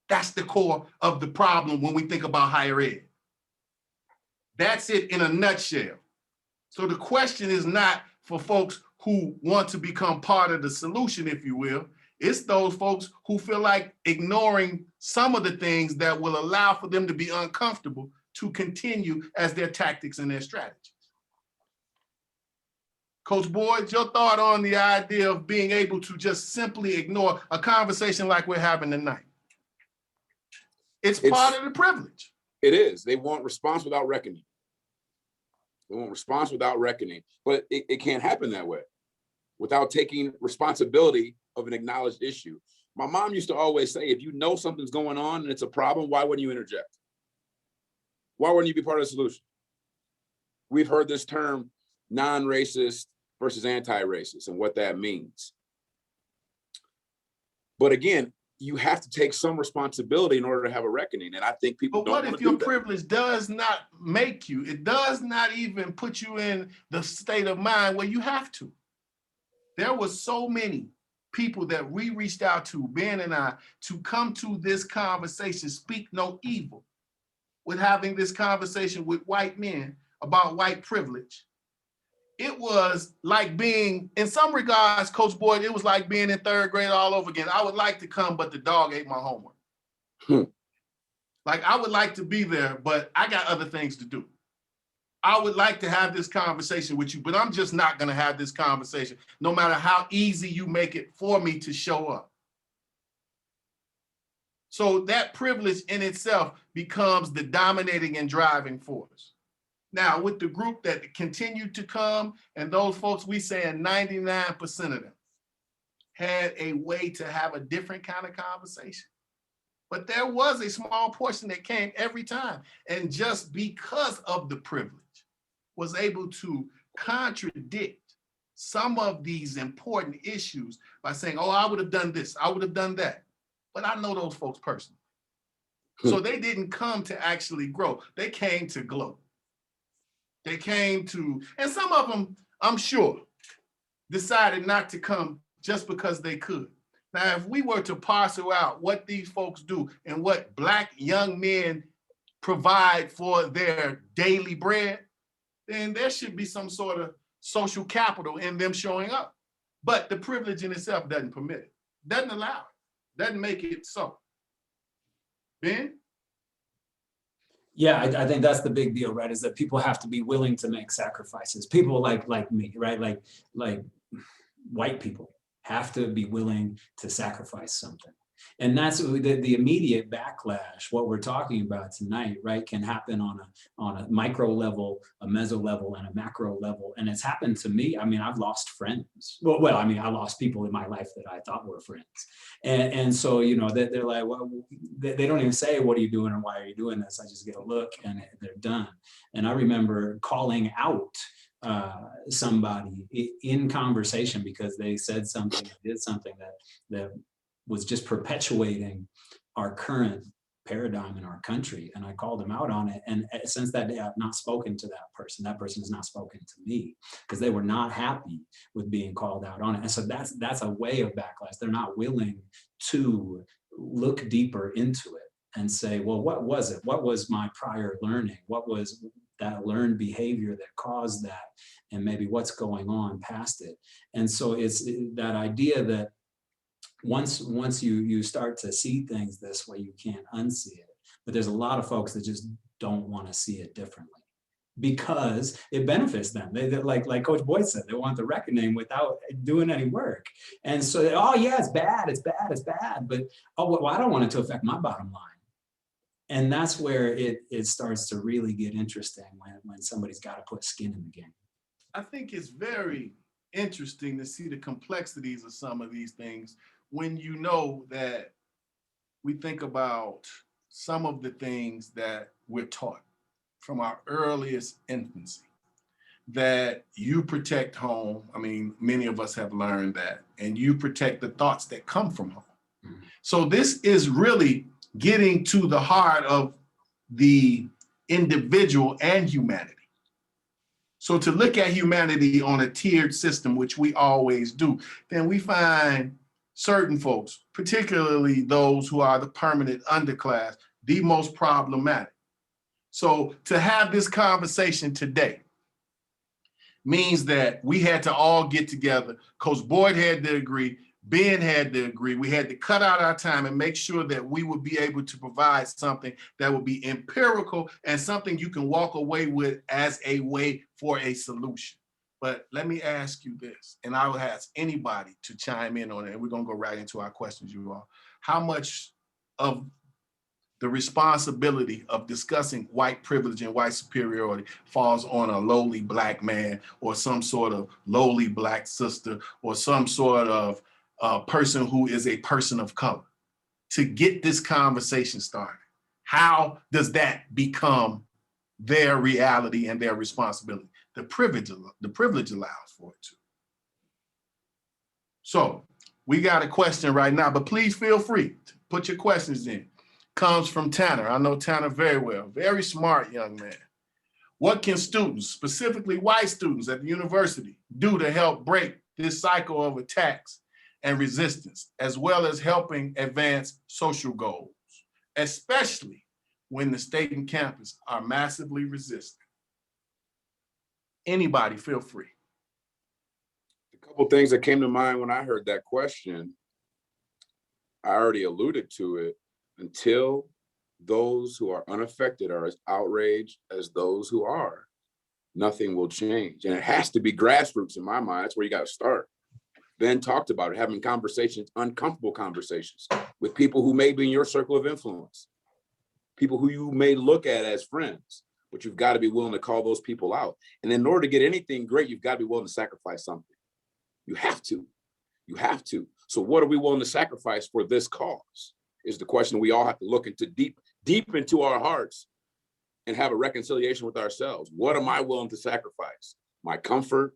That's the core of the problem when we think about higher ed. That's it in a nutshell. So the question is not for folks who want to become part of the solution, if you will. It's those folks who feel like ignoring some of the things that will allow for them to be uncomfortable to continue as their tactics and their strategies. Coach Boyd, your thought on the idea of being able to just simply ignore a conversation like we're having tonight? It's part of the privilege. It is. They want response without reckoning. They want response without reckoning, but it can't happen that way without taking responsibility of an acknowledged issue. My mom used to always say, if you know something's going on and it's a problem, why wouldn't you interject? Why wouldn't you be part of the solution? We've heard this term non-racist versus anti-racist and what that means. But again, you have to take some responsibility in order to have a reckoning. And I think people don't want to do that. But what if your privilege does not make you, it does not even put you in the state of mind where you have to? There were so many people that we reached out to, Ben and I, to come to this conversation, speak no evil, with having this conversation with white men about white privilege. It was like being, in some regards, Coach Boyd, it was like being in third grade all over again. I would like to come, but the dog ate my homework. Like, I would like to be there, but I got other things to do. I would like to have this conversation with you, but I'm just not going to have this conversation, no matter how easy you make it for me to show up. So that privilege in itself becomes the dominating and driving force. Now, with the group that continued to come, and those folks, we saying 99% of them had a way to have a different kind of conversation. But there was a small portion that came every time, and just because of the privilege, was able to contradict some of these important issues by saying, oh, I would have done this, I would have done that. But I know those folks personally. So they didn't come to actually grow. They came to glow. They came to, and some of them, I'm sure, decided not to come just because they could. Now, if we were to parcel out what these folks do and what Black young men provide for their daily bread, then there should be some sort of social capital in them showing up. But the privilege in itself doesn't permit it, doesn't allow it, doesn't make it so. Ben? Yeah, I think that's the big deal, right? Is that people have to be willing to make sacrifices. People like me, right? Like white people have to be willing to sacrifice something. And that's the immediate backlash, what we're talking about tonight, right, can happen on a micro level, a meso level, and a macro level. And it's happened to me. I mean, I've lost friends. Well, I mean, I lost people in my life that I thought were friends. And so, you know, they're like, well, they don't even say, what are you doing or why are you doing this? I just get a look and they're done. And I remember calling out somebody in conversation because they said something, did something that was just perpetuating our current paradigm in our country. And I called him out on it. And since that day, I've not spoken to that person. That person has not spoken to me because they were not happy with being called out on it. And so that's a way of backlash. They're not willing to look deeper into it and say, well, what was it? What was my prior learning? What was that learned behavior that caused that? And maybe what's going on past it. And so it's that idea that once you start to see things this way, you can't unsee it. But there's a lot of folks that just don't want to see it differently because it benefits them. They like Coach Boyd said, they want the reckoning without doing any work. And so, oh yeah, it's bad, it's bad, it's bad. But oh, well, I don't want it to affect my bottom line. And that's where it starts to really get interesting when somebody's got to put skin in the game. I think it's very interesting to see the complexities of some of these things when you know that we think about some of the things that we're taught from our earliest infancy, that you protect home. I mean, many of us have learned that, and you protect the thoughts that come from home. Mm-hmm. So this is really getting to the heart of the individual and humanity. So to look at humanity on a tiered system, which we always do, then we find certain folks, particularly those who are the permanent underclass, the most problematic. So to have this conversation today means that we had to all get together. Coach Boyd had to agree, Ben had to agree. We had to cut out our time and make sure that we would be able to provide something that would be empirical and something you can walk away with as a way for a solution. But let me ask you this, and I will ask anybody to chime in on it, and we're gonna go right into our questions, you all. How much of the responsibility of discussing white privilege and white superiority falls on a lowly Black man or some sort of lowly Black sister or some sort of person who is a person of color to get this conversation started? How does that become their reality and their responsibility? The privilege allows for it too. So we got a question right now, but please feel free to put your questions in. Comes from Tanner. I know Tanner very well. Very smart young man. What can students, specifically white students at the university, do to help break this cycle of attacks and resistance, as well as helping advance social goals, especially when the state and campus are massively resistant? Anybody, feel free. A couple of things that came to mind when I heard that question, I already alluded to it. Until those who are unaffected are as outraged as those who are, nothing will change. And it has to be grassroots in my mind. That's where you got to start. Ben talked about it, having conversations, uncomfortable conversations with people who may be in your circle of influence, people who you may look at as friends, but you've got to be willing to call those people out. And in order to get anything great, you've got to be willing to sacrifice something. You have to. You have to. So what are we willing to sacrifice for this cause is the question we all have to look into deep into our hearts and have a reconciliation with ourselves. What am I willing to sacrifice? My comfort,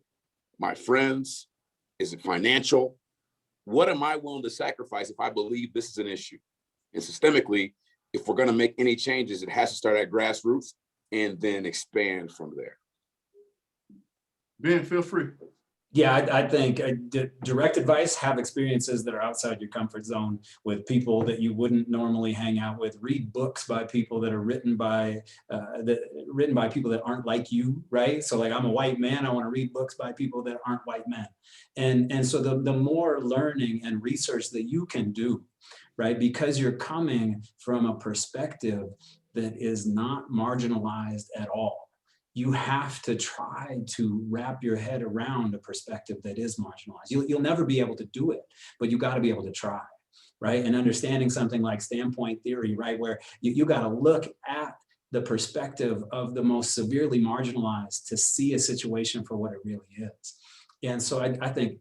my friends? Is it financial? What am I willing to sacrifice if I believe this is an issue? And systemically, if we're going to make any changes, it has to start at grassroots and then expand from there. Ben, feel free. Yeah, I think direct advice, have experiences that are outside your comfort zone with people that you wouldn't normally hang out with. Read books by people that are written by people that aren't like you, right? So like I'm a white man, I want to read books by people that aren't white men. And so the more learning and research that you can do, right? Because you're coming from a perspective that is not marginalized at all. You have to try to wrap your head around a perspective that is marginalized. You'll never be able to do it, but you got to be able to try, right? And understanding something like standpoint theory, right? Where you got to look at the perspective of the most severely marginalized to see a situation for what it really is. And so I think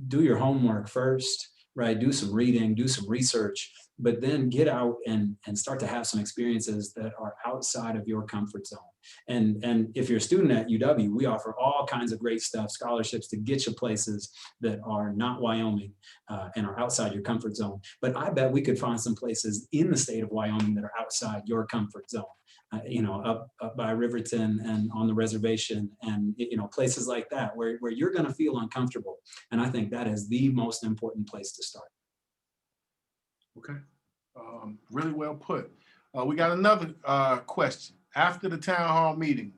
do your homework first, right? Do some reading, do some research, but then get out and start to have some experiences that are outside of your comfort zone. And if you're a student at UW, we offer all kinds of great stuff, scholarships to get you places that are not Wyoming and are outside your comfort zone. But I bet we could find some places in the state of Wyoming that are outside your comfort zone. You know, up by Riverton and on the reservation, and you know, places like that where you're going to feel uncomfortable. And I think that is the most important place to start. Okay, really well put. We got another question. After the town hall meeting,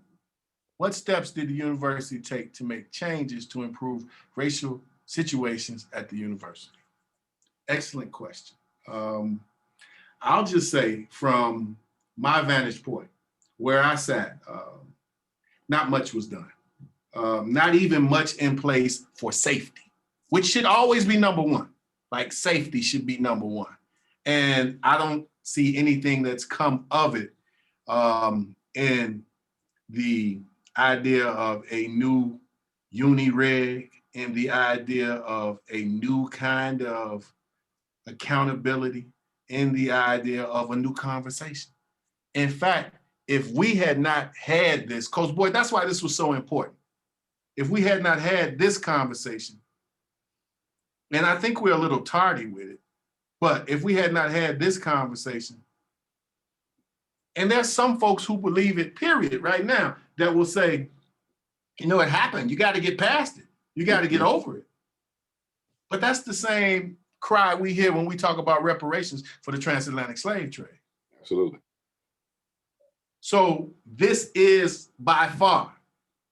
what steps did the university take to make changes to improve racial situations at the university? Excellent question. I'll just say from my vantage point, where I sat, not much was done. Not even much in place for safety, which should always be number one. Like safety should be number one. And I don't see anything that's come of it in the idea of a new uni-reg, and the idea of a new kind of accountability, in the idea of a new conversation. In fact, if we had not had this, Coach Boyd, that's why this was so important. If we had not had this conversation, and I think we're a little tardy with it, but if we had not had this conversation, and there's some folks who believe it, period, right now, that will say, you know, it happened. You got to get past it. You got to get over it. But that's the same cry we hear when we talk about reparations for the transatlantic slave trade. Absolutely. So this is by far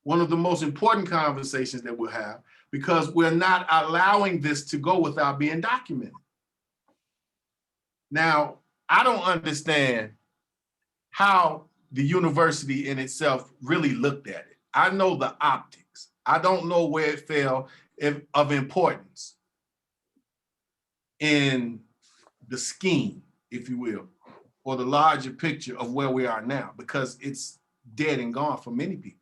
one of the most important conversations that we'll have, because we're not allowing this to go without being documented. Now, I don't understand how the university in itself really looked at it. I know the optics. I don't know where it fell of importance in the scheme, if you will, or the larger picture of where we are now, because it's dead and gone for many people.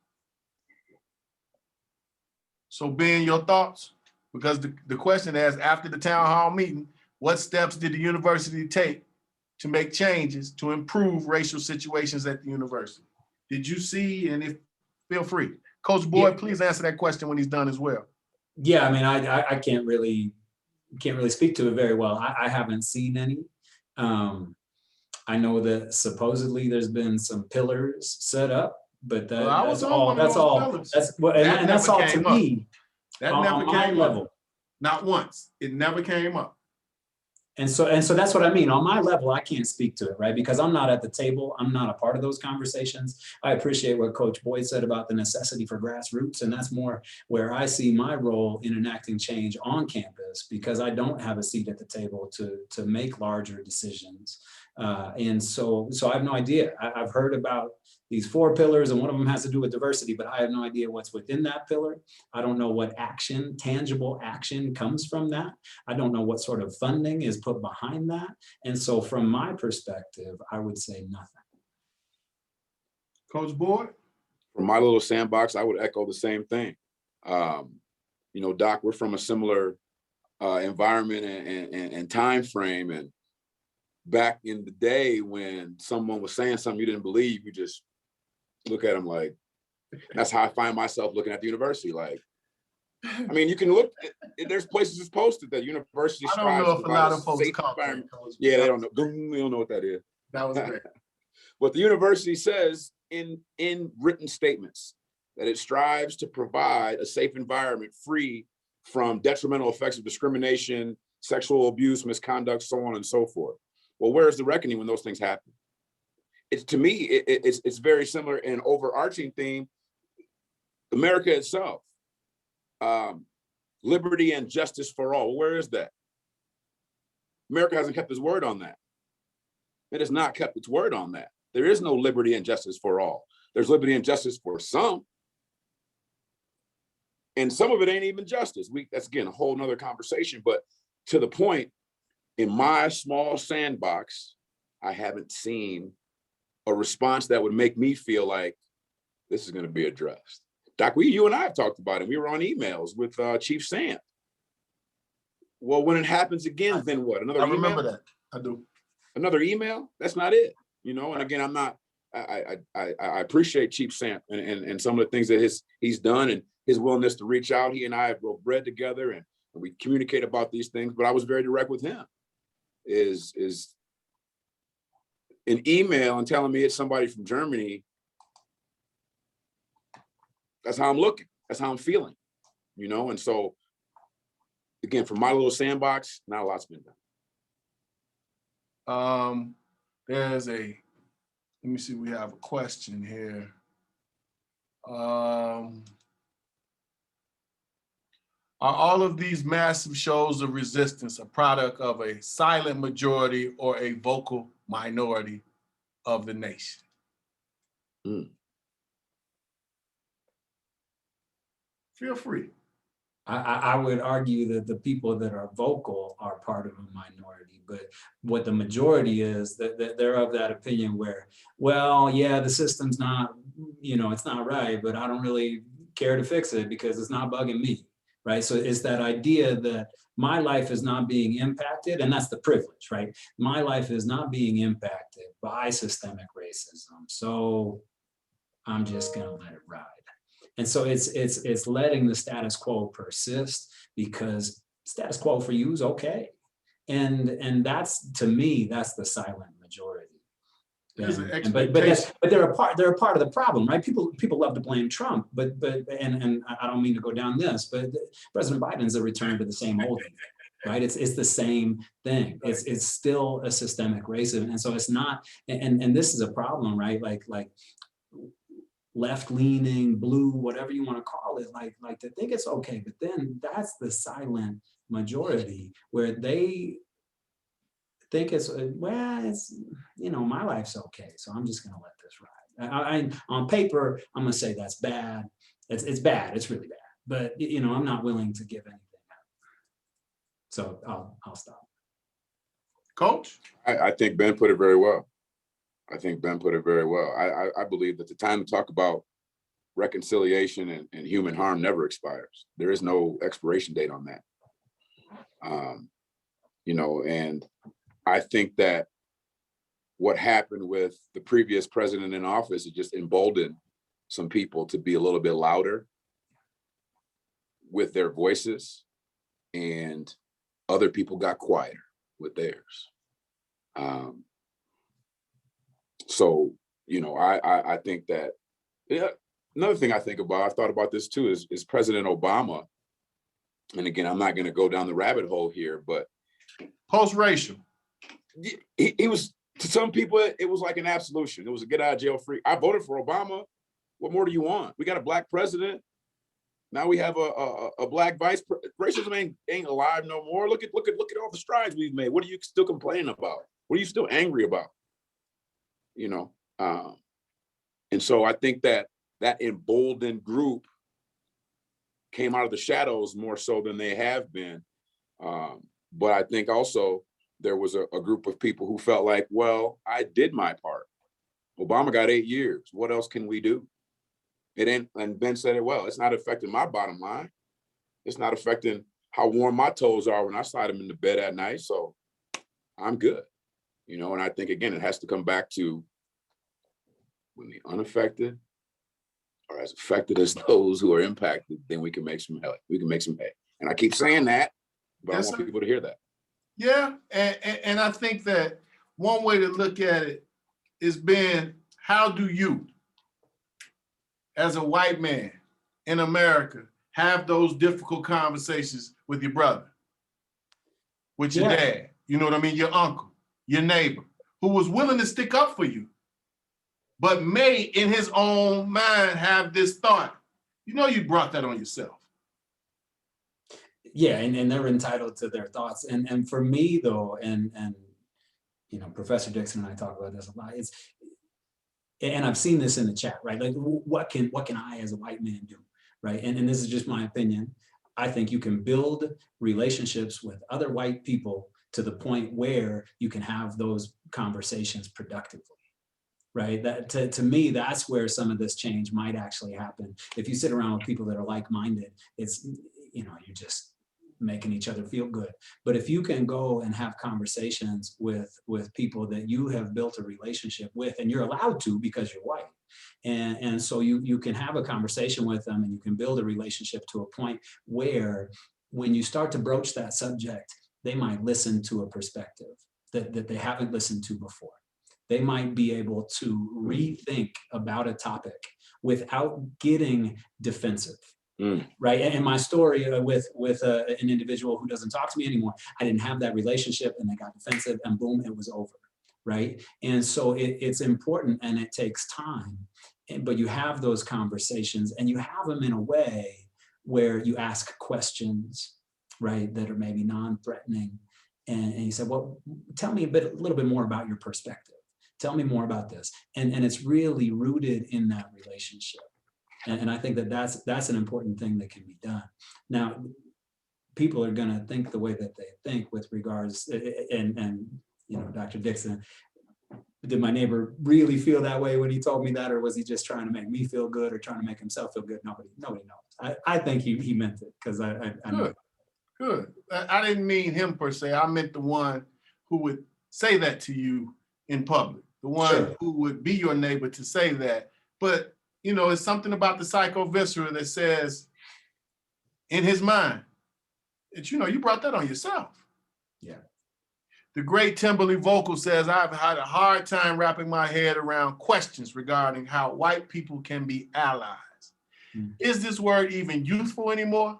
So Ben, your thoughts? Because the question is, after the town hall meeting, what steps did the university take to make changes to improve racial situations at the university? Did you see, and if, feel free. Coach Boyd, please answer that question when he's done as well. Yeah, I mean, I can't really speak to it very well. I haven't seen any. I know that supposedly there's been some pillars set up, but that's all to me. That never came up. Not once. It never came up. And so that's what I mean. On my level, I can't speak to it, right? Because I'm not at the table. I'm not a part of those conversations. I appreciate what Coach Boyd said about the necessity for grassroots. And that's more where I see my role in enacting change on campus, because I don't have a seat at the table to make larger decisions. And so I have no idea. I've heard about these 4 pillars, and one of them has to do with diversity, but I have no idea what's within that pillar. I don't know what action, tangible action, comes from that. I don't know what sort of funding is put behind that. And so from my perspective, I would say nothing. Coach Boyd? From my little sandbox, I would echo the same thing. You know, Doc, we're from a similar environment and time frame. And back in the day when someone was saying something you didn't believe, you just look at them like, that's how I find myself looking at the university. Like, I mean, you can look, there's places it's posted that university I don't know if a lot of folks caught that. Yeah, they don't know. They don't know what that is. That was great. What the university says in written statements, that it strives to provide a safe environment free from detrimental effects of discrimination, sexual abuse, misconduct, so on and so forth. Well, where's the reckoning when those things happen? It's, to me, it's very similar in overarching theme. America itself, liberty and justice for all. Where is that? America hasn't kept its word on that. It has not kept its word on that. There is no liberty and justice for all. There's liberty and justice for some. And some of it ain't even justice. That's, again, a whole nother conversation. But to the point, in my small sandbox, I haven't seen a response that would make me feel like this is going to be addressed. Doc, you and I have talked about it. We were on emails with Chief Sand. Well, when it happens again, then what? Another email? I remember that. I do. another email. That's not it, you know. And again, I appreciate Chief Samp and some of the things that he's done and his willingness to reach out. He and I have broke bread together and we communicate about these things. But I was very direct with him. Is an email and telling me it's somebody from Germany. That's how I'm looking. That's how I'm feeling, you know. And so, again, from my little sandbox, not a lot's been done. Let me see, we have a question here. Are all of these massive shows of resistance a product of a silent majority or a vocal minority of the nation? Feel free. I would argue that the people that are vocal are part of a minority, but what the majority is, that they're of that opinion where, well, yeah, the system's not, you know, it's not right, but I don't really care to fix it because it's not bugging me, right? So it's that idea that my life is not being impacted, and that's the privilege, right? My life is not being impacted by systemic racism, so I'm just gonna let it ride. And so it's letting the status quo persist because status quo for you is okay. And that's, to me, that's the silent majority. But they're a part of the problem, right? People love to blame Trump, but I don't mean to go down this, but President Biden's a return to the same old thing, right? It's the same thing. It's still a systemic racism. And so it's not, and this is a problem, right? Like left-leaning, blue, whatever you want to call it, like to think it's okay, but then that's the silent majority where they think it's, well, it's, you know, my life's okay, so I'm just gonna let this ride. On paper, I'm gonna say that's bad. It's bad, it's really bad, but you know, I'm not willing to give anything up. So I'll stop. Coach? I think Ben put it very well. I believe that the time to talk about reconciliation and human harm never expires. There is no expiration date on that. You know, and I think that what happened with the previous president in office, it just emboldened some people to be a little bit louder with their voices, and other people got quieter with theirs. So, you know, I think that, yeah, another thing I think about, I've thought about this too, is President Obama. And again, I'm not going to go down the rabbit hole here, but post-racial. He was, to some people, it was like an absolution. It was a get out of jail free. I voted for Obama. What more do you want? We got a black president. Now we have a black vice president. Racism ain't alive no more. Look at all the strides we've made. What are you still complaining about? What are you still angry about? You know, and so I think that emboldened group came out of the shadows more so than they have been. But I think also there was a group of people who felt like, well, I did my part. Obama got 8 years. What else can we do? It ain't, and Ben said it well, it's not affecting my bottom line. It's not affecting how warm my toes are when I slide them in the bed at night. So I'm good. You know, and I think, again, it has to come back to when the unaffected are as affected as those who are impacted, then we can make some hay. We can make some hay. And I keep saying that, but yes, I want people to hear that. Yeah, and I think that one way to look at it is, Ben, how do you, as a white man in America, have those difficult conversations with your brother, with your dad, you know what I mean, your uncle, your neighbor, who was willing to stick up for you, but may in his own mind have this thought, you know, you brought that on yourself. Yeah, and they're entitled to their thoughts. And for me though, and you know, Professor Dixon and I talk about this a lot, and I've seen this in the chat, right? Like what can I as a white man do, right? And this is just my opinion. I think you can build relationships with other white people to the point where you can have those conversations productively, right? That to me, that's where some of this change might actually happen. If you sit around with people that are like-minded, it's, you know, making each other feel good. But if you can go and have conversations with people that you have built a relationship with, and you're allowed to because you're white, and so you can have a conversation with them, and you can build a relationship to a point where when you start to broach that subject, they might listen to a perspective that they haven't listened to before. They might be able to rethink about a topic without getting defensive. Right. And my story with an individual who doesn't talk to me anymore, I didn't have that relationship, and they got defensive, and boom, it was over. Right. And so it's important, and it takes time, but you have those conversations, and you have them in a way where you ask questions, right, that are maybe non-threatening. And you say, well, tell me a little bit more about your perspective. Tell me more about this. And it's really rooted in that relationship. And I think that's an important thing that can be done. Now, people are going to think the way that they think with regards, and Dr. Dixon, did my neighbor really feel that way when he told me that, or was he just trying to make me feel good, or trying to make himself feel good? Nobody knows. I think he meant it, because I know. Good. I didn't mean him per se. I meant the one who would say that to you in public, the one who would be your neighbor to say that. But it's something about the psychoviscera that says in his mind that, you brought that on yourself. Yeah. The great Timberly Vocal says, I've had a hard time wrapping my head around questions regarding how white people can be allies. Is this word even useful anymore?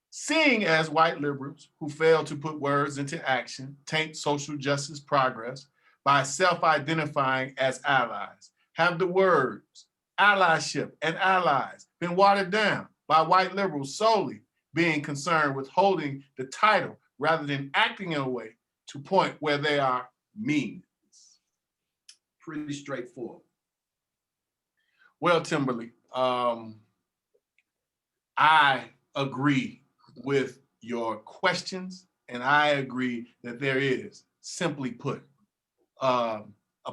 Seeing as white liberals who fail to put words into action taint social justice progress by self-identifying as allies, have the words allyship and allies been watered down by white liberals solely being concerned with holding the title rather than acting in a way to point where they are meaningless? Pretty straightforward. Well, Timberly, I agree with your questions, and I agree that there is, simply put, a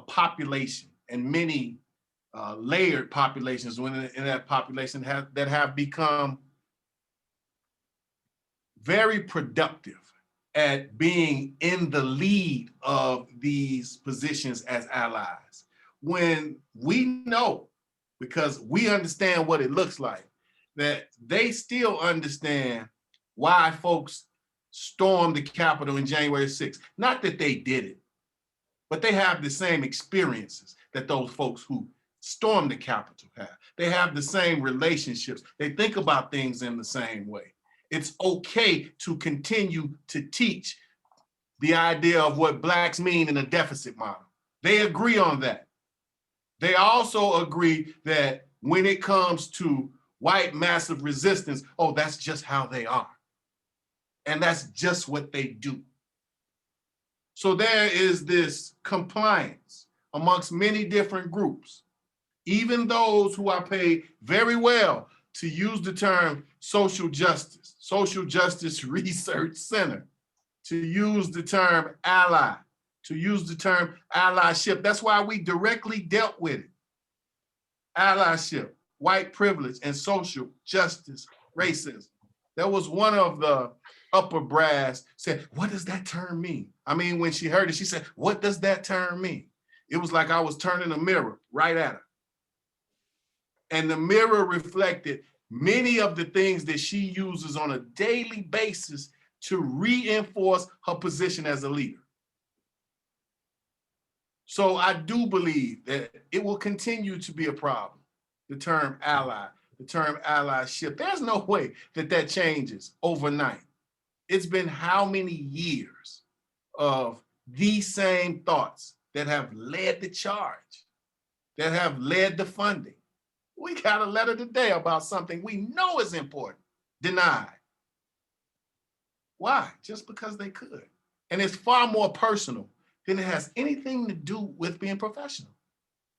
population, and many layered populations in that population that have become very productive at being in the lead of these positions as allies. When we know, because we understand what it looks like, that they still understand why folks stormed the Capitol in January 6th. Not that they did it, but they have the same experiences that those folks who stormed the Capitol have. They have the same relationships. They think about things in the same way. It's okay to continue to teach the idea of what Blacks mean in a deficit model. They agree on that. They also agree that when it comes to white massive resistance, oh, that's just how they are. And that's just what they do. So there is this compliance amongst many different groups, even those who are paid very well to use the term social justice research center, to use the term ally, to use the term allyship. That's why we directly dealt with it. Allyship, white privilege, and social justice, racism. That was one of the upper brass said, what does that term mean? I mean, when she heard it, she said, what does that term mean? It was like I was turning a mirror right at her. And the mirror reflected many of the things that she uses on a daily basis to reinforce her position as a leader. So I do believe that it will continue to be a problem, the term ally, the term allyship. There's no way that changes overnight. It's been how many years of these same thoughts that have led the charge, that have led the funding. We got a letter today about something we know is important, denied. Why? Just because they could. And it's far more personal than it has anything to do with being professional.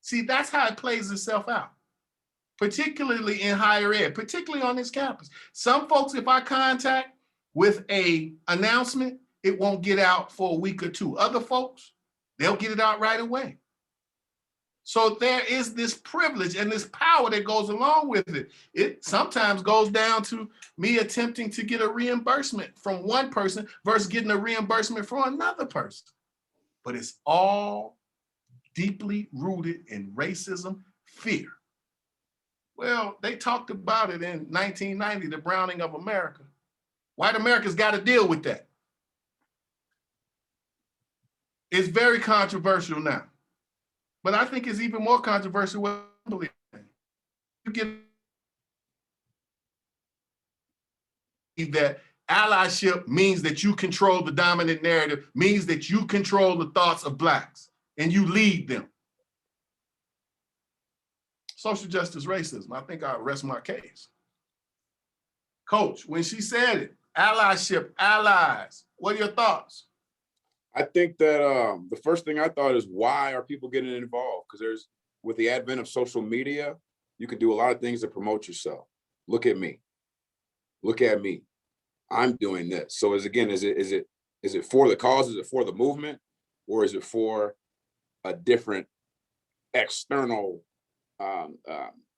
See, that's how it plays itself out, particularly in higher ed, particularly on this campus. Some folks, if I contact with an announcement, it won't get out for a week or two. Other folks, they'll get it out right away. So there is this privilege and this power that goes along with it. It sometimes goes down to me attempting to get a reimbursement from one person versus getting a reimbursement from another person. But it's all deeply rooted in racism, fear. Well, they talked about it in 1990, the browning of America. White America's got to deal with that. It's very controversial now. But I think it's even more controversial when you get that allyship means that you control the dominant narrative, means that you control the thoughts of Blacks and you lead them. Social justice racism, I think I'll rest my case. Coach, when she said it, allyship, allies, what are your thoughts? I think that the first thing I thought is, why are people getting involved? Because with the advent of social media, you can do a lot of things to promote yourself. Look at me. Look at me. I'm doing this. So is it for the cause? Is it for the movement? Or is it for a different external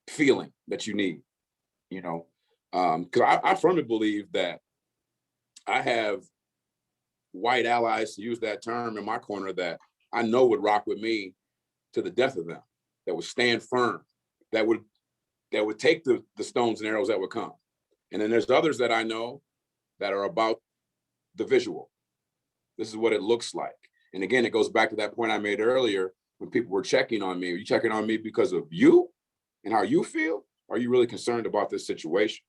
feeling that you need? You know, because I firmly believe that I have white allies, to use that term, in my corner that I know would rock with me to the death of them, that would stand firm, that would take the stones and arrows that would come. And then there's others that I know that are about the visual. This is what it looks like. And again, it goes back to that point I made earlier when people were checking on me. Are you checking on me because of you and how you feel? Are you really concerned about this situation?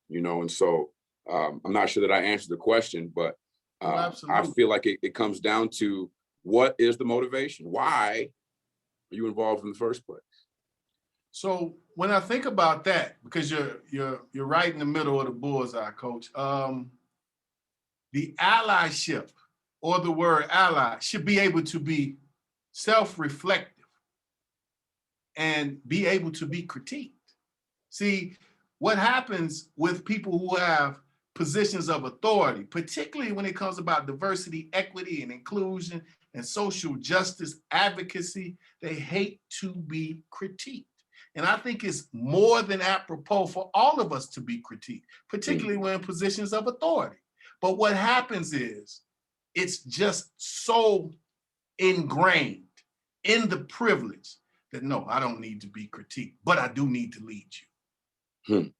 You know, and so I'm not sure that I answered the question, but I feel like it comes down to, what is the motivation? Why are you involved in the first place? So when I think about that, because you're right in the middle of the bullseye, Coach. The allyship, or the word ally, should be able to be self-reflective and be able to be critiqued. See, what happens with people who have positions of authority, particularly when it comes about diversity, equity, and inclusion, and social justice advocacy, they hate to be critiqued. And I think it's more than apropos for all of us to be critiqued, particularly when in positions of authority. But what happens is, it's just so ingrained in the privilege that, no, I don't need to be critiqued, but I do need to lead you.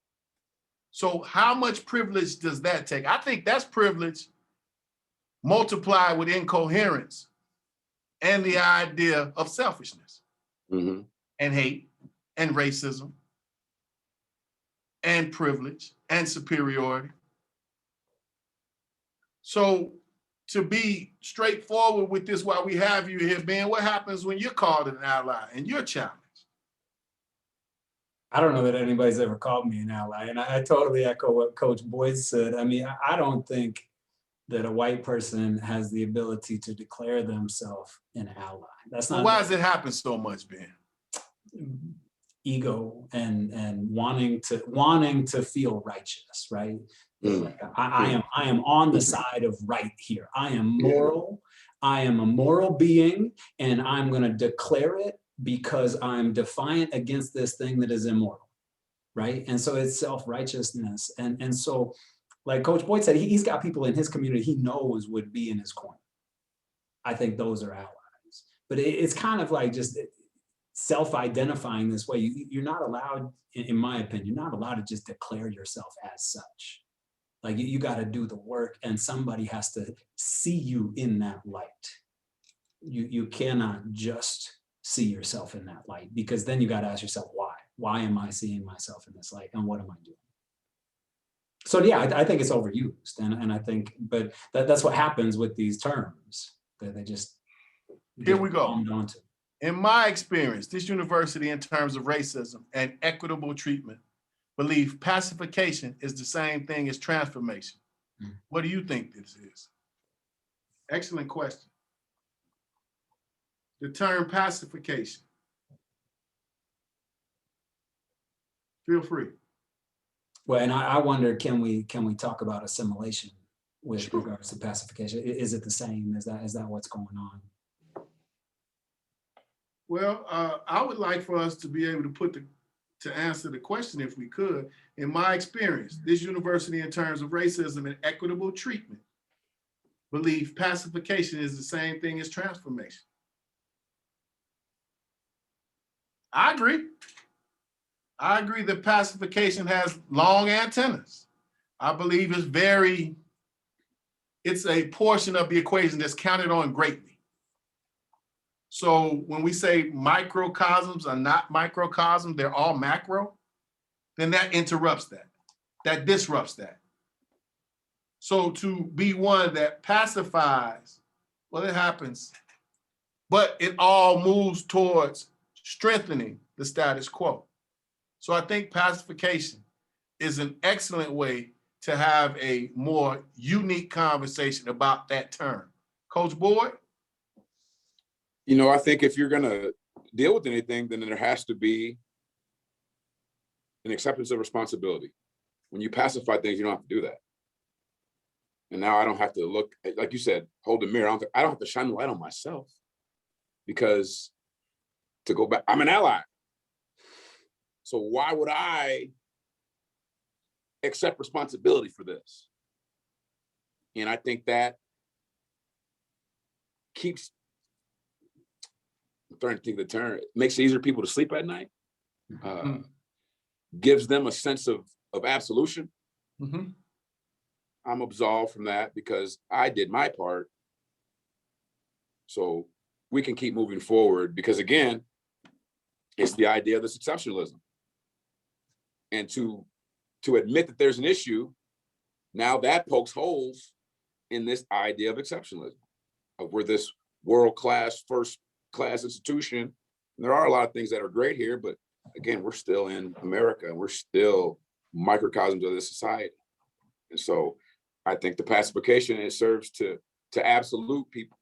So how much privilege does that take? I think that's privilege multiplied with incoherence and the idea of selfishness and hate and racism and privilege and superiority. So to be straightforward with this while we have you here, Ben, what happens when you're called an ally and you're challenged? I don't know that anybody's ever called me an ally. And I totally echo what Coach Boyd said. I mean, I don't think that a white person has the ability to declare themselves an ally. That's not. Well, why does it happen so much, Ben? Ego and wanting to feel righteous, right? Like I am on the side of right here. I am moral. I am a moral being, and I'm going to declare it because I'm defiant against this thing that is immoral, right? And so it's self-righteousness. And so, like Coach Boyd said, he's got people in his community he knows would be in his corner. I think those are allies. But it's kind of like just self-identifying this way. You're not allowed, in my opinion, you're not allowed to just declare yourself as such. Like you got to do the work, and somebody has to see you in that light. You cannot just see yourself in that light, because then you got to ask yourself, why? Why am I seeing myself in this light, and what am I doing? So yeah, I think it's overused, and I think, but that's what happens with these terms. They just here we go. Onto. In my experience, this university, in terms of racism and equitable treatment, believe pacification is the same thing as transformation. What do you think this is? Excellent question. The term pacification. Feel free. Well, and I wonder, can we talk about assimilation with regards to pacification? Is it the same? Is that what's going on? Well, I would like for us to be able to answer the question if we could. In my experience, this university in terms of racism and equitable treatment, believe pacification is the same thing as transformation. I agree. I agree that pacification has long antennas. I believe it's a portion of the equation that's counted on greatly. So when we say microcosms are not microcosms, they're all macro, then that interrupts that, that disrupts that. So to be one that pacifies, well, it happens, but it all moves towards strengthening the status quo. So I think pacification is an excellent way to have a more unique conversation about that term. Coach Boyd? You know, I think if you're going to deal with anything, then there has to be an acceptance of responsibility. When you pacify things, you don't have to do that. And now I don't have to look, like you said, hold the mirror. I don't have to shine the light on myself, because to go back, I'm an ally. So why would I accept responsibility for this? And I think that keeps, I'm trying to think of the term, it makes it easier for people to sleep at night, gives them a sense of absolution. Mm-hmm. I'm absolved from that because I did my part. So we can keep moving forward, because again, it's the idea of this exceptionalism. And to admit that there's an issue, now that pokes holes in this idea of exceptionalism, of we're this world-class, first-class institution. And there are a lot of things that are great here, but again, we're still in America and we're still microcosms of this society. And so I think the pacification, it serves to absolve people,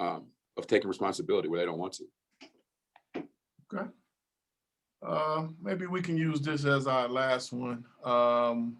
of taking responsibility where they don't want to. Okay. Maybe we can use this as our last one. And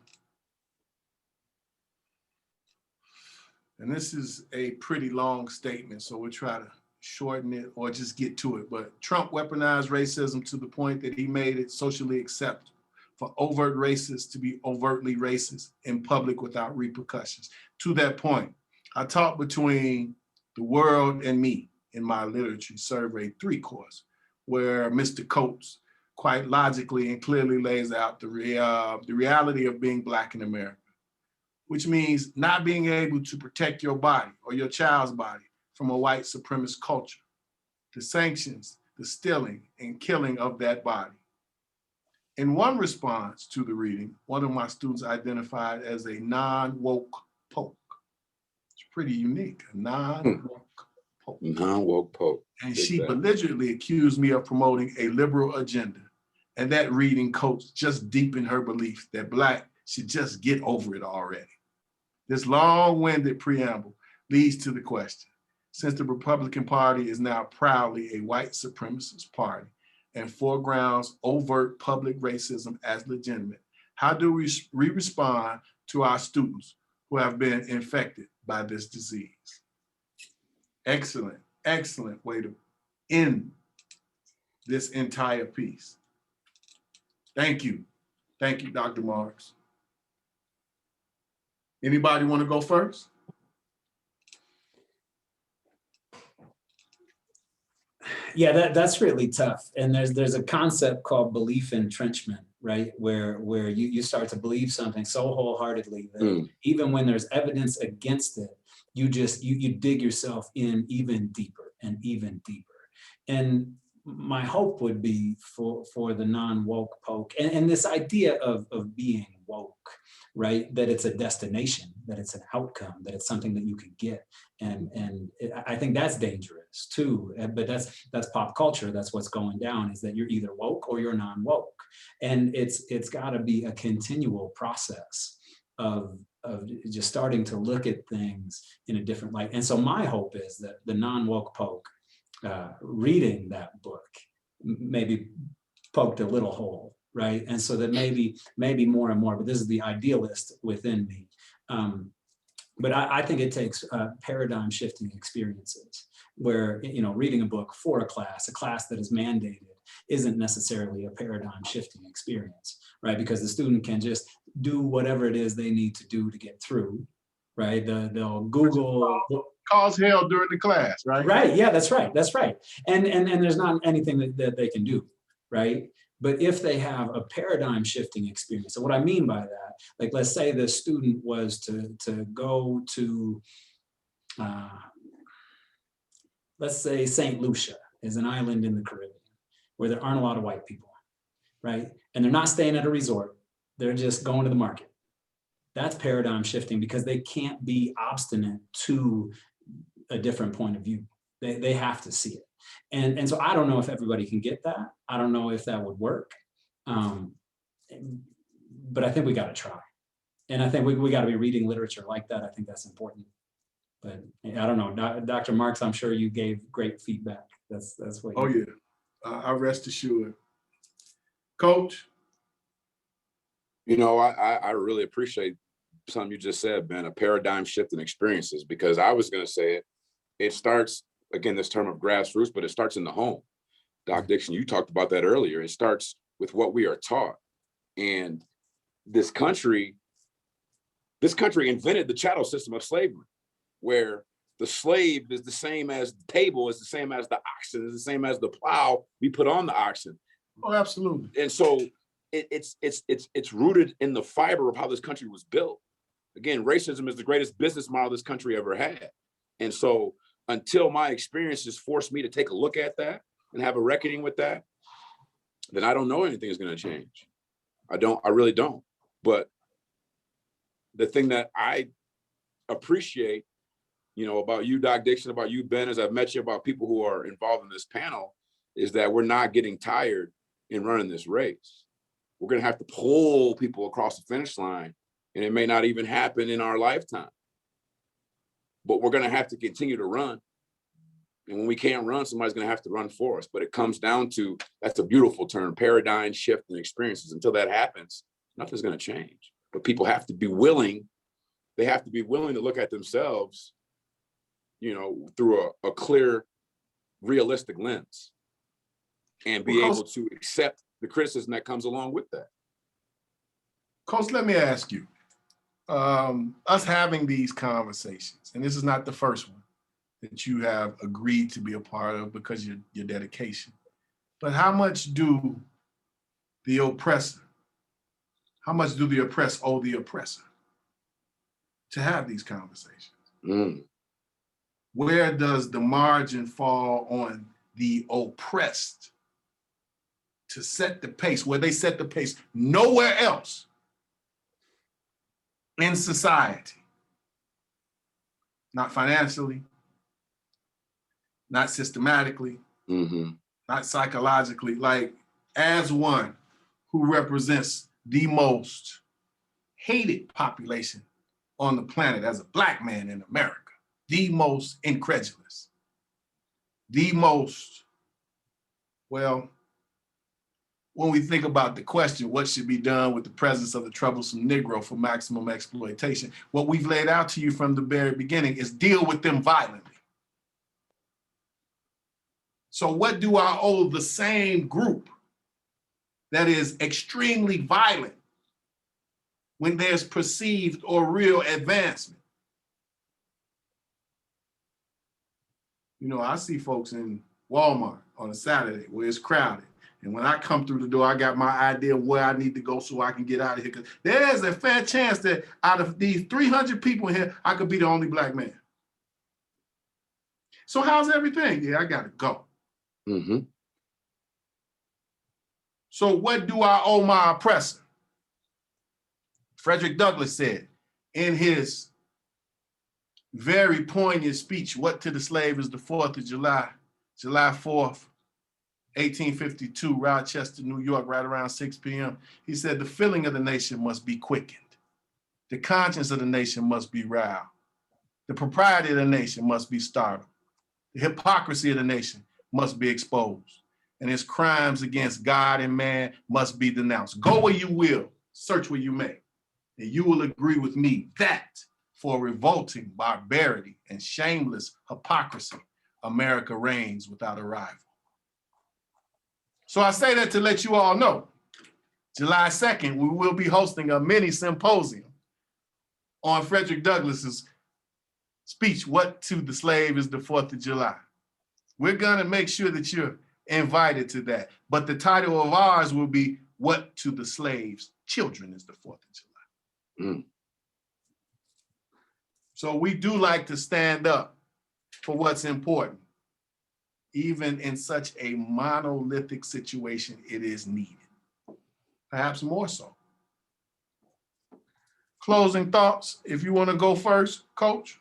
this is a pretty long statement, so we'll try to shorten it or just get to it. But Trump weaponized racism to the point that he made it socially acceptable for overt racists to be overtly racist in public without repercussions. To that point, I taught between the world and me in my literature survey 3 course, where Mr. Coates quite logically and clearly lays out the reality of being Black in America, which means not being able to protect your body or your child's body from a white supremacist culture, the sanctions, the stealing and killing of that body. In one response to the reading, one of my students identified as a non-woke poke. It's pretty unique, a non-woke poke. Non-woke poke. And she belligerently accused me of promoting a liberal agenda. And that reading, Coach, just deepened her belief that Black should just get over it already. This long-winded preamble leads to the question: since the Republican Party is now proudly a white supremacist party and foregrounds overt public racism as legitimate, how do we respond to our students who have been infected by this disease? Excellent, excellent way to end this entire piece. Thank you. Thank you, Dr. Marks. Anybody want to go first? Yeah, that's really tough. And there's a concept called belief entrenchment, right? Where you start to believe something so wholeheartedly that even when there's evidence against it, you dig yourself in even deeper and even deeper. And my hope would be for the non-woke poke and this idea of being woke, right? That it's a destination, that it's an outcome, that it's something that you can get. I think that's dangerous too, but that's pop culture. That's what's going down, is that you're either woke or you're non-woke. And it's gotta be a continual process of just starting to look at things in a different light. And so my hope is that the non-woke poke reading that book maybe poked a little hole, right? And so that maybe more and more, but this is the idealist within me, But I think it takes paradigm shifting experiences where, you know, reading a book for a class that is mandated isn't necessarily a paradigm shifting experience, right? Because the student can just do whatever it is they need to do to get through, right? They'll Google. Cause hell during the class, right? Right, yeah, that's right, that's right. And there's not anything that they can do, right? But if they have a paradigm shifting experience, so what I mean by that, like let's say the student was to go to, let's say St. Lucia is an island in the Caribbean where there aren't a lot of white people, right? And they're not staying at a resort, they're just going to the market. That's paradigm shifting because they can't be obstinate to a different point of view. They have to see it. And so I don't know if everybody can get that. I don't know if that would work. But I think we got to try. And I think we got to be reading literature like that. I think that's important. But I don't know, Dr. Marks, I'm sure you gave great feedback. That's what. Oh yeah, I rest assured. Coach? You know, I really appreciate something you just said, Ben, a paradigm shift in experiences, because I was going to say it starts, again, this term of grassroots, but it starts in the home. Doc Dixon, you talked about that earlier. It starts with what we are taught. And this country invented the chattel system of slavery, where the slave is the same as the table, is the same as the oxen, is the same as the plow we put on the oxen. Oh, absolutely. And so it's rooted in the fiber of how this country was built. Again, racism is the greatest business model this country ever had. And so until my experiences forced me to take a look at that and have a reckoning with that, then I don't know anything is going to change. I really don't. But the thing that I appreciate, you know, about you, Doc Dixon, about you, Ben, as I've met you, about people who are involved in this panel, is that we're not getting tired in running this race. We're going to have to pull people across the finish line, and it may not even happen in our lifetime. But we're going to have to continue to run. And when we can't run, somebody's going to have to run for us. But it comes down to, that's a beautiful term, paradigm shift in experiences. Until that happens, nothing's going to change. But people have to be willing. They have to be willing to look at themselves, you know, through a clear, realistic lens, and be able to accept the criticism that comes along with that. Coach, let me ask you, us having these conversations, and this is not the first one that you have agreed to be a part of because of your dedication, but how much do the oppressed owe the oppressor to have these conversations? Where does the margin fall on the oppressed to set the pace, where they set the pace nowhere else in society? Not financially, not systematically, not psychologically, like as one who represents the most hated population on the planet as a Black man in America, the most incredulous, the most, well, when we think about the question, what should be done with the presence of the troublesome Negro for maximum exploitation, what we've laid out to you from the very beginning is deal with them violently. So what do I owe the same group that is extremely violent when there's perceived or real advancement? You know, I see folks in Walmart on a Saturday where it's crowded. And when I come through the door, I got my idea of where I need to go so I can get out of here. Because there's a fair chance that out of these 300 people in here, I could be the only Black man. So how's everything? Yeah, I got to go. So what do I owe my oppressor? Frederick Douglass said in his very poignant speech, What to the Slave is the 4th of July, July 4th, 1852, Rochester, New York, right around 6 p.m. He said, the feeling of the nation must be quickened. The conscience of the nation must be riled. The propriety of the nation must be startled. The hypocrisy of the nation must be exposed. And its crimes against God and man must be denounced. Go where you will, search where you may, and you will agree with me that for revolting barbarity and shameless hypocrisy, America reigns without a rival. So I say that to let you all know, July 2nd, we will be hosting a mini symposium on Frederick Douglass's speech, What to the Slave is the 4th of July. We're gonna make sure that you're invited to that. But the title of ours will be What to the Slave's Children is the 4th of July. Mm. So we do like to stand up for what's important. Even in such a monolithic situation, it is needed. Perhaps more so. Closing thoughts, if you want to go first, Coach.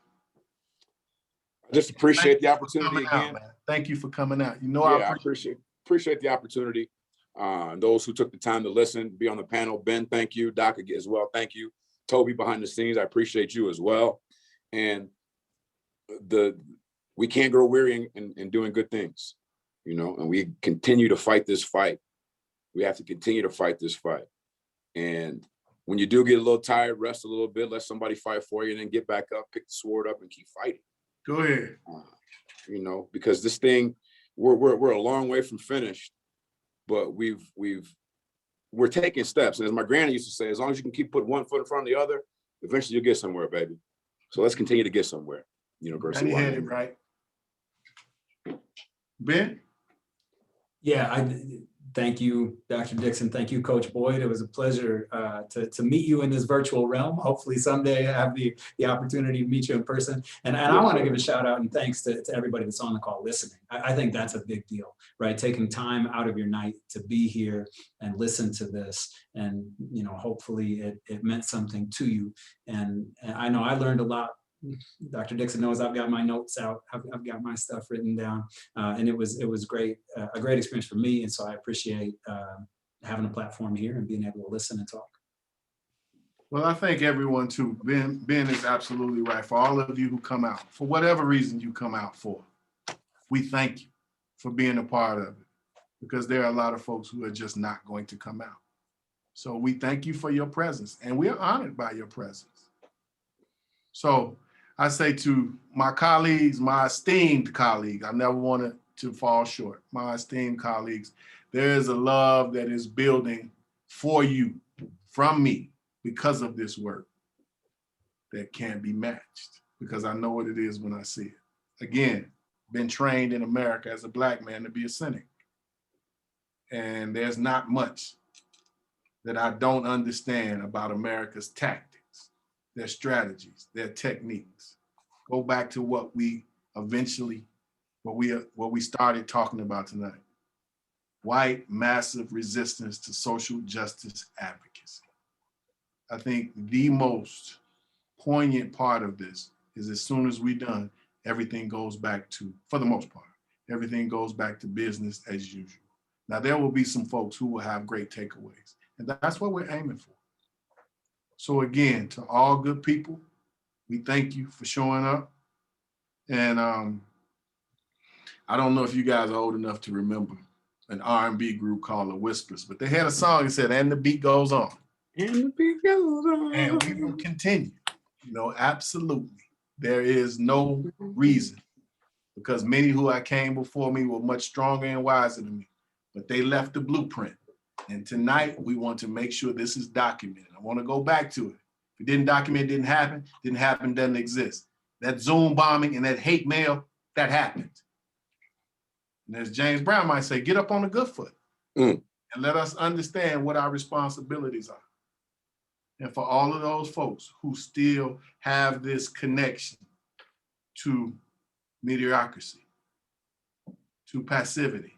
I just appreciate the opportunity Out, again. man. Thank you for coming out. You know, Yeah, I I appreciate the opportunity. Those who took the time to listen, be on the panel. Ben, thank you. Doc as well, thank you. Toby behind the scenes, I appreciate you as well. And we can't grow weary in doing good things, you know, and we continue to fight this fight. We have to continue to fight this fight. And when you do get a little tired, rest a little bit, let somebody fight for you, and then get back up, pick the sword up and keep fighting. Go ahead. You know, because this thing, we're a long way from finished, but we're taking steps. And as my granny used to say, as long as you can keep putting one foot in front of the other, eventually you'll get somewhere, baby. So let's continue to get somewhere. University of Wyoming. Right. Ben? Yeah, thank you, Dr. Dixon. Thank you, Coach Boyd. It was a pleasure to meet you in this virtual realm. Hopefully someday I have the opportunity to meet you in person. And I want to give a shout out and thanks to everybody that's on the call listening. I think that's a big deal, right? Taking time out of your night to be here and listen to this. And, you know, hopefully it meant something to you. And I know I learned a lot. Dr. Dixon knows I've got my notes out. I've got my stuff written down, and it was great, a great experience for me. And so I appreciate having a platform here and being able to listen and talk. Well, I thank everyone too. Ben is absolutely right. For all of you who come out, for whatever reason you come out for, we thank you for being a part of it, because there are a lot of folks who are just not going to come out. So we thank you for your presence, and we are honored by your presence. So I say to my colleagues, my esteemed colleagues, I never wanted to fall short. My esteemed colleagues, there is a love that is building for you from me because of this work that can't be matched, because I know what it is when I see it. Again, been trained in America as a Black man to be a cynic. And there's not much that I don't understand about America's tactics, their strategies, their techniques. Go back to what we started talking about tonight. White massive resistance to social justice advocacy. I think the most poignant part of this is as soon as we're done, everything goes back to, for the most part, everything goes back to business as usual. Now there will be some folks who will have great takeaways, and that's what we're aiming for. So again, to all good people, we thank you for showing up. And I don't know if you guys are old enough to remember an R&B group called The Whispers, but they had a song that said, and the beat goes on. And the beat goes on. And we will continue. You know, absolutely. There is no reason, because many who I came before me were much stronger and wiser than me, but they left the blueprint. And tonight we want to make sure this is documented. I want to go back to it. If it didn't document, it didn't happen, doesn't exist. That Zoom bombing and that hate mail, that happened. And as James Brown might say, get up on the good foot and let us understand what our responsibilities are. And for all of those folks who still have this connection to mediocrity, to passivity,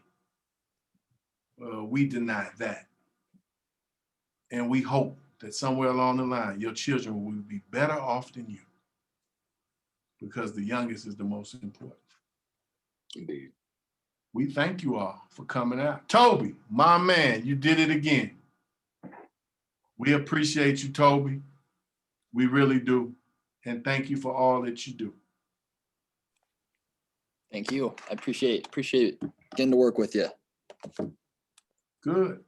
we deny that. And we hope that somewhere along the line, your children will be better off than you, because the youngest is the most important. Indeed. We thank you all for coming out. Toby, my man, you did it again. We appreciate you, Toby. We really do. And thank you for all that you do. Thank you. I appreciate getting to work with you. Good.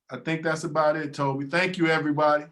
I think that's about it, Toby. Thank you, everybody.